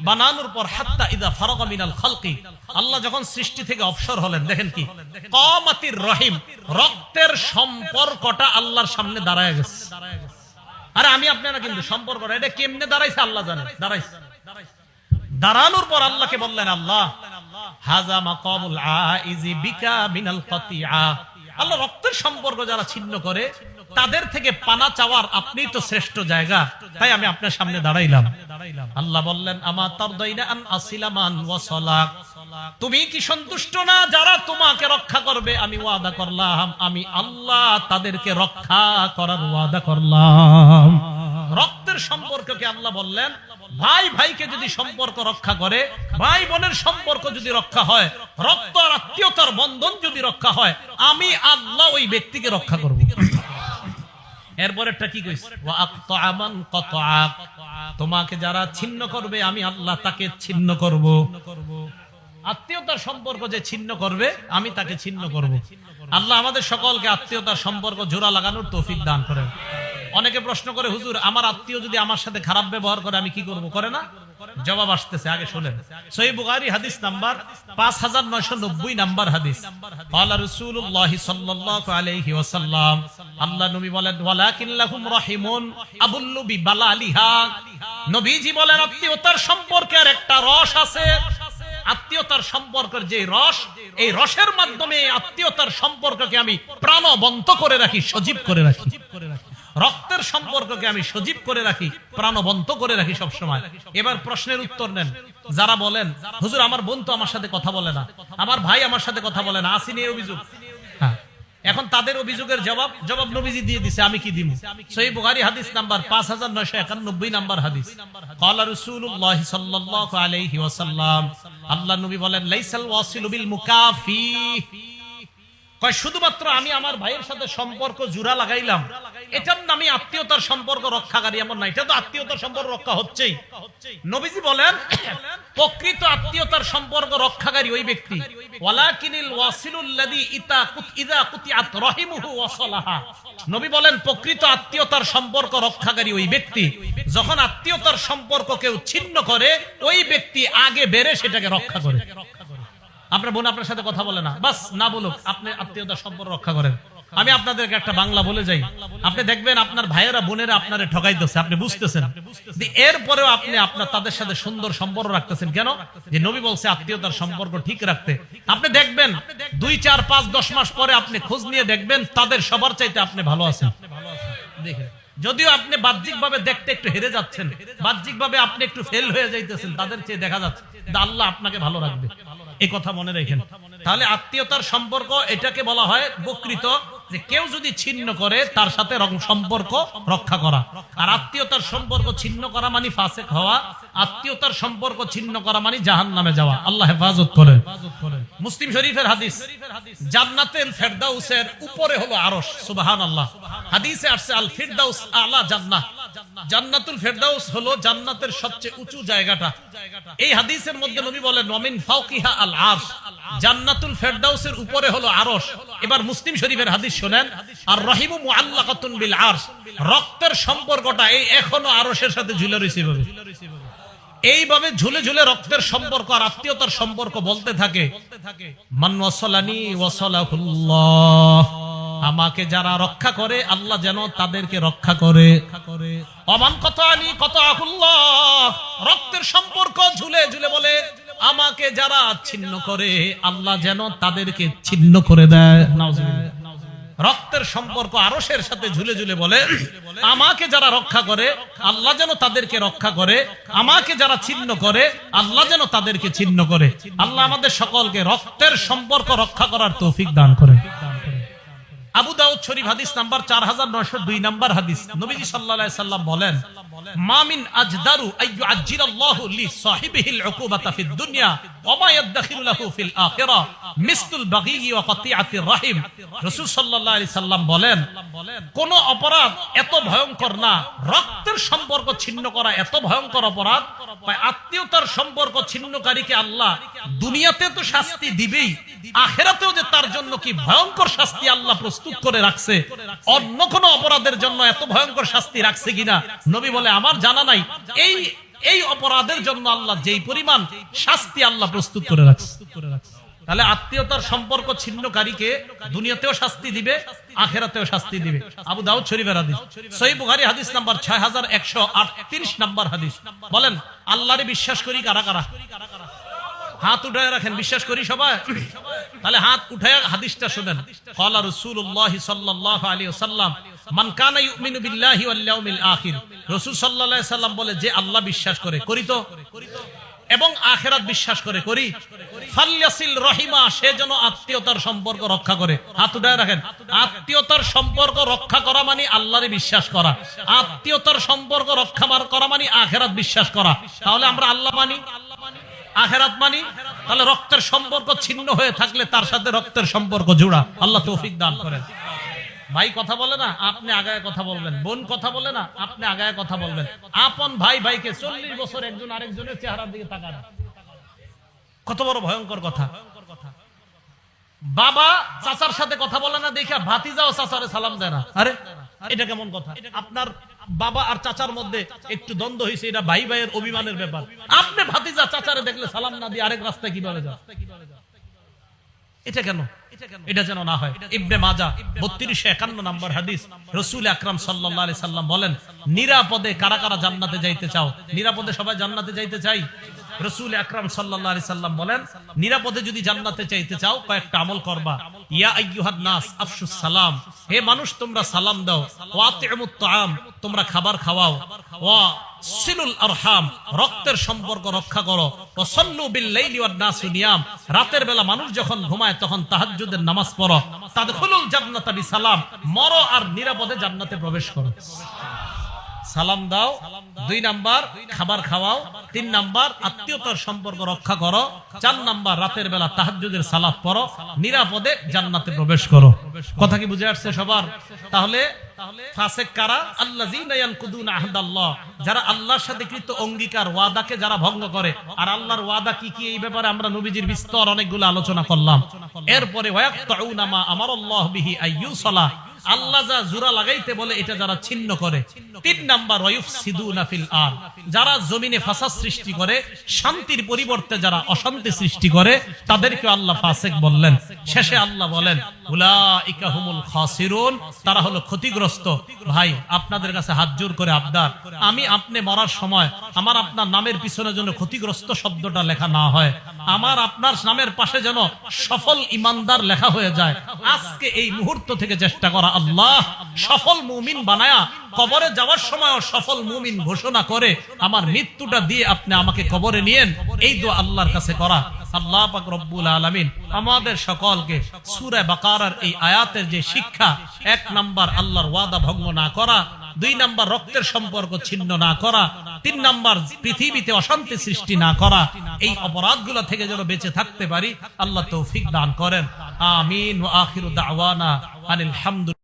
বানানোর পর হাত্তা ইযা ফারাগা মিনাল খালকি, আল্লাহ যখন সৃষ্টি থেকে অবসর হলেন, দেখেন কি কামাতির রহিম, রক্তের সম্পর্কটা আল্লাহর সামনে দাঁড়ায় গেছে। আরে আমি আপনারা কিন্তু সম্পর্কটা এটা কেমনে দাঁড়াইছে আল্লাহ জানে। দাঁড়ানোর পর আল্লাহকে বললেন, আল্লাহ হাযা মাকামুল আইজি বিকা মিনাল কাতিআ, আল্লাহ রক্তের সম্পর্ক যারা ছিন্ন করে তাদের থেকে পানা চাওয়ার আপনি তো শ্রেষ্ঠ জায়গা, তাই আমি আপনার সামনে দাঁড়াইলাম। আল্লাহ বললেন আমা তারদাইনা আন আসিলা মান ওয়াসালাক, তুমি কি সন্তুষ্ট না যারা তোমাকে রক্ষা করবে? আমি ওয়াদা করলাম, আমি আল্লাহ তাদেরকে রক্ষা করার ওয়াদা করলাম। রক্তের সম্পর্ককে আল্লাহ বললেন, ভাই ভাইকে যদি সম্পর্ক রক্ষা করে, ভাই বোনের সম্পর্ক যদি রক্ষা হয়, রক্ত আর আত্মীয়তার বন্ধন যদি রক্ষা হয়, আমি আল্লাহ ওই ব্যক্তিকে রক্ষা করব। এরপরেরটা কি কইছে? ওয়া আকতাআ মান কাতাআক, তোমাকে যারা ছিন্ন করবে আমি আল্লাহ তাকে ছিন্ন করব। আত্মীয়তার সম্পর্ক যে ছিন্ন করবে আমি তাকে ছিন্ন করব। আল্লাহ আমাদের সকলকে আত্মীয়তার সম্পর্ক জোড়া লাগানোর তৌফিক দান করেন। অনেকে প্রশ্ন করে, হুজুর আমার আত্মীয় যদি আমার সাথে খারাপ ব্যবহার করে আমি কি করব? করে না? জবাব আসতেছে, আগে শুনেন। সহিহ বুখারী হাদিস নাম্বার 5990 নাম্বার হাদিস। ক্বালা রাসূলুল্লাহ সাল্লাল্লাহু আলাইহি ওয়াসাল্লাম, আল্লাহ নবী বলেন ওয়ালাকিন লাহুম রাহিমুন আবুল্লু বিবালালিহা, নবীজি বলেন আত্মীয়তার সম্পর্কের একটা রস আছে। আত্মীয়তার সম্পর্কের যে রস, এই রসের মাধ্যমে আত্মীয়তার সম্পর্ককে আমি প্রাণবন্ত করে রাখি, সজীব করে রাখি। রক্তের সম্পর্ককে আমি সজীব করে রাখি, প্রাণবন্ত করে রাখি সব সময়। এবার প্রশ্নের উত্তর নেন। যারা বলেন হুজুর আমার বোন তো আমার সাথে কথা বলে না, আমার ভাই আমার সাথে কথা বলে না, আসেনি এই অভিযোগ। হ্যাঁ, এখন তাদের অভিযোগের জবাব নবীজি দিয়ে দিছে, আমি কি দিব? সহিহ বুখারী হাদিস নাম্বার 5991 নাম্বার হাদিস। ক্বালা রাসূলুল্লাহ সাল্লাল্লাহু আলাইহি ওয়াসাল্লাম, আল্লাহ নবী বলেন লাইসাল ওয়াসিলু বিল মুকাফি, কয় শুধুমাত্র আমি আমার ভাইয়ের সাথে সম্পর্ক জোড়া লাগাইলাম এটার নামে আত্মীয়তার সম্পর্ক রক্ষাকারী এমন না, এটা তো আত্মীয়তার সম্পর্ক রক্ষা হচ্ছেই। নবীজি বলেন প্রকৃত আত্মীয়তার সম্পর্ক রক্ষাকারী ওই ব্যক্তি, ওয়ালাকিনিল ওয়াসিলুল্লাযী ইযা কুতিআত রাহিমুহু ওয়াসালাহা, নবী বলেন প্রকৃত আত্মীয়তার সম্পর্ক রক্ষাকারী ওই ব্যক্তি, যখন আত্মীয়তার সম্পর্ক কেউ ছিন্ন করে ওই ব্যক্তি আগে বেড়ে সেটাকে রক্ষা করে। আপনার বোন আপনার সাথে কথা বলে না, বাস না বলুক, আপনি আত্মীয়তার সম্পর্ক রক্ষা করেন। আমি আপনাদেরকে একটা বাংলা বলে যাই, আপনি দেখবেন আপনার ভাইয়েরা বোনেরা আপনারে ঠকাইতেছে, আপনি বুঝতেছেন, এরপরেও আপনি আপনার তাদের সাথে সুন্দর সম্পর্ক রাখতেছেন কেন? যে নবী বলছে আত্মীয়তার সম্পর্ক ঠিক রাখতে। আপনি দেখবেন 2, 4, 5, 10 মাস পরে আপনি খোঁজ নিয়ে দেখবেন তাদের সবার চাইতে আপনি ভালো আছেন। দেখেন যদিও আপনি বাহ্যিকভাবে দেখতে একটু হেরে যাচ্ছেন, বাহ্যিকভাবে আপনি একটু ফেল হয়ে যাইতেছেন, তাদের চেয়ে দেখা যাচ্ছে আল্লাহ আপনাকে ভালো রাখবে, এই কথা মনে রাখেন। তাহলে আত্মীয়তার সম্পর্ক এটাকে বলা হয় বকৃত, যে কেউ যদি ছিন্ন করে তার সাথে সম্পর্ক রক্ষা করা। আর আত্মীয়তার সম্পর্ক ছিন্ন করা মানে ফাসিক হওয়া, আত্মীয়তার সম্পর্ক ছিন্ন করা মানে জাহান্নামে যাওয়া। আল্লাহ হেফাজত করেন। মুসলিম শরীফের হাদিস, জান্নাতুল ফেরদাউসের উপরে হলো আরশ। সুবহানাল্লাহ। হাদিসে আসছে আল ফিরদাউস আলা জান্নাহ, জান্নাতুল ফেরদাউস হলো জান্নাতের সবচেয়ে উঁচু জায়গাটা। এই হাদিসের মধ্যে নবী বলেন ওয়া মিন ফাওকিহা আল আরশ, জান্নাতুল ফেরদাউসের উপরে হলো আরশ। এবার মুসলিম শরীফের হাদিস শুনেন, আর রহিমু মুআল্লাকাতুন বিল আরশ, রক্তের সম্পর্কটা এই এখনো আরশের সাথে ঝুলে রয়েছে। এইভাবে ঝুলে ঝুলে রক্তের সম্পর্ক আর আত্মীয়তার সম্পর্ক বলতে থাকে, মান ওয়াসালানি ওয়াসালাহুল্লাহ, আমাকে যারা রক্ষা করে আল্লাহ যেন তাদেরকে রক্ষা করে। অমান কতানি কতাহুল্লাহ, রক্তের সম্পর্ক ঝুলে ঝুলে বলে আমাকে যারা ছিন্ন করে আল্লাহ যেন তাদেরকে ছিন্ন করে দেয়। নাউজুবিল্লাহ। রক্তের সম্পর্ক আরশের সাথে ঝুলে ঝুলে বলে আমাকে যারা রক্ষা করে আল্লাহ যেন তাদেরকে রক্ষা করে, আমাকে যারা ছিন্ন করে আল্লাহ যেন তাদেরকে ছিন্ন করে। আল্লাহ আমাদের সকলকে রক্তের সম্পর্ক রক্ষা করার তৌফিক দান করে। আবু দাউদ শরীফ হাদিস নাম্বার 4902 নাম্বার হাদিস, নবীজি সাল্লাল্লাহু আলাইহি সাল্লাম বলেন, মা মিন আজদারু আইয়ু আজ্জিরাল্লাহু লি সাহিবিহিল উকুবাতা ফিদ দুনিয়া ওয়া মা ইয়াদখিলু লাহু ফিল আখিরাহ মিসলুল বাগী ওয়া কতিআতির রাহিম। রাসূল সাল্লাল্লাহু আলাইহি সাল্লাম বলেন, কোন অপরাধ এত ভয়ঙ্কর না, রক্তের সম্পর্ক ছিন্ন করা এত ভয়ঙ্কর অপরাধ, আত্মীয়তার সম্পর্ক ছিন্নকারীকে আল্লাহ দুনিয়াতে তো শাস্তি দিবেই, আখিরাতেও যে তার জন্য কি ভয়ঙ্কর শাস্তি আল্লাহ প্রস্তুত করে রাখছে, অন্য কোন অপরাধের জন্য এত ভয়ঙ্কর শাস্তি রাখছে কিনা নবী বলে আমার জানা নাই। এই অপরাধের জন্য আল্লাহ যেই পরিমাণ শাস্তি আল্লাহ প্রস্তুত করে রাখছে। তাহলে আত্মীয়তার সম্পর্ক ছিন্নকারীকে দুনিয়াতেও শাস্তি দিবে, আখিরাতেও শাস্তি দিবে। আবু দাউদ শরীফের হাদিস, সহিহ বুখারী হাদিস নাম্বার 6138 নাম্বার হাদিস। বলেন আল্লাহরে বিশ্বাস করি কারা কারা? হাত উঠায় রাখেন, বিশ্বাস করি সবাই। তাহলে হাত উঠায় হাদিসটা শুনেন। ক্বালা রাসূলুল্লাহ সাল্লাল্লাহু আলাইহি ওয়াসাল্লাম, মান কানা ইউমিনু বিল্লাহি ওয়াল ইয়াউমিল আখির, রাসূল সাল্লাল্লাহু আলাইহি সাল্লাম বলে যে আল্লাহ বিশ্বাস করে, করি তো, এবং আখিরাত বিশ্বাস করে, করি, ফালইয়াসিল রহিমা, সে যেন আত্মীয়তার সম্পর্ক রক্ষা করে। হাত উঠায় রাখেন। আত্মীয়তার সম্পর্ক রক্ষা করা মানে আল্লাহরে বিশ্বাস করা, আত্মীয়তার সম্পর্ক রক্ষা করা মানে আখিরাত বিশ্বাস করা। তাহলে আমরা আল্লাহ মানি, আখিরাত মানি, তাহলে রক্তের সম্পর্ক ছিন্ন হয়ে থাকলে তার সাথে রক্তের সম্পর্ক জোড়া। আল্লাহ তৌফিক দান করেন। ভাই কথা বলে না, আপনি আগায় কথা বলবেন। বোন কথা বলে না, আপনি আগায় কথা বলবেন। আপন ভাই ভাইকে 40 বছর একজন আরেকজনের চেহারার দিকে তাকান, কত বড় ভয়ঙ্কর কথা। বাবা চাচার সাথে কথা বলে না দেখে ভাতিজাও চাচারে সালাম দেয় না। আরে এটা কেমন কথা? আপনার বাবা আর চাচার মধ্যে একটু দ্বন্দ্ব হয়েছে, এটা ভাই ভাইয়ের অভিমানের ব্যাপার। আপনি ভাতিজা চাচারে দেখলে সালাম না দিয়ে আরেক রাস্তায় কিভাবে যান? এটা কেন? এটা যেন না হয়। ইবনে মাজাহ 3251 নাম্বার হাদিস, রাসূল আকরাম সাল্লাল্লাহু আলাইহি সাল্লাম বলেন, নিরাপদে কারা কারা জান্নাতে যাইতে চাও? নিরাপদে সবাই জান্নাতে যাইতে চাই? রাসূল আকরাম সাল্লাল্লাহু আলাইহি সাল্লাম বলেন, নিরাপদে যদি জান্নাতে চাইতে চাও কয়েকটা আমল করবা। ইয়া আইয়ুহান নাস আফশুস সালাম, হে মানুষ তোমরা সালাম দাও। ওয়া আতিমুত তাআম, তোমরা খাবার খাওয়াও। ওয়া সিলুল আরহাম, রক্তের সম্পর্ক রক্ষা করো। ওয়া সাল্লু বিল লাইলি ওয়ান নাসু নিয়াম, রাতের বেলা মানুষ যখন ঘুমায় তখন তাহাজ্জুদের নামাজ পড়ো। তাদখুলুল জান্নাতা বিসালাম, মরো আর নিরাপদে জান্নাতে প্রবেশ করো। সালাম দাও, 2 নাম্বার খাবার খাওয়াও, 3 নাম্বার আত্মীয়তার সম্পর্ক রক্ষা করো, 4 নাম্বার রাতের বেলা তাহাজ্জুদের সালাত পড়ো, নিরাপদে জান্নাতে প্রবেশ করো। কথা কি বুঝে আসছে সবার? তাহলে ফাসিক কারা? আল্লাযীনা ইয়ানকুদুনা আহদাল্লাহ, যারা আল্লাহর সাথে কৃত অঙ্গীকার ওয়াদাকে যারা ভঙ্গ করে। আর আল্লাহর ওয়াদা কি কি এই ব্যাপারে আমরা নবীজির বিস্তর অনেকগুলো আলোচনা করলাম। এরপরে ওয়ায়াকতাউনা মা আমারাল্লাহু বিহি আইয়ুসালা, আল্লাহ যা জোড়া লাগাইতে বলে এটা যারা ছিন্ন করে। 3 নাম্বার ওয়ায়ুফসিদুনা ফিল আরদ, যারা জমিনে ফাসাদ সৃষ্টি করে, শান্তির পরিবর্তে যারা অশান্তি সৃষ্টি করে, তাদেরকে আল্লাহ ফাসিক বললেন। শেষে আল্লাহ বলেন উলাইকা হুমুল খাসিরুন, তারা হলো ক্ষতিগ্রস্ত। ভাই আপনাদের কাছে হাত জোর করে আবদার, আমি আপনি মরার সময় আমার আপনার নামের পিছনে যেন ক্ষতিগ্রস্ত শব্দটা লেখা না হয়, আমার আপনার নামের পাশে যেন সফল ইমানদার লেখা হয়ে যায়। আজকে এই মুহূর্ত থেকে চেষ্টা করা, আল্লাহ সফল মুমিন বানায়া কবরে যাওয়ার সময় সফল মুমিন ঘোষণা করে আমার মৃত্যুটা দিয়ে আপনি আমাকে কবরে নিয়েন, এই দোয়া আল্লাহর কাছে করা। আল্লাহ পাক রব্বুল আলামিন আমাদের সকলকে সূরা বাকারার এই আয়াতের যে শিক্ষা, 1 নাম্বার আল্লাহর ওয়াদা ভঙ্গ না করা, 2 নাম্বার রক্তের সম্পর্ক ছিন্ন না করা, 3 নাম্বার পৃথিবীতে অশান্তি সৃষ্টি না করা, এই অপরাধগুলো থেকে যেন বেঁচে থাকতে পারি, আল্লাহ তৌফিক দান করেন। আমিন। ওয়া আখিরু দাওয়ানা আনিল হামদুলিল্লাহ।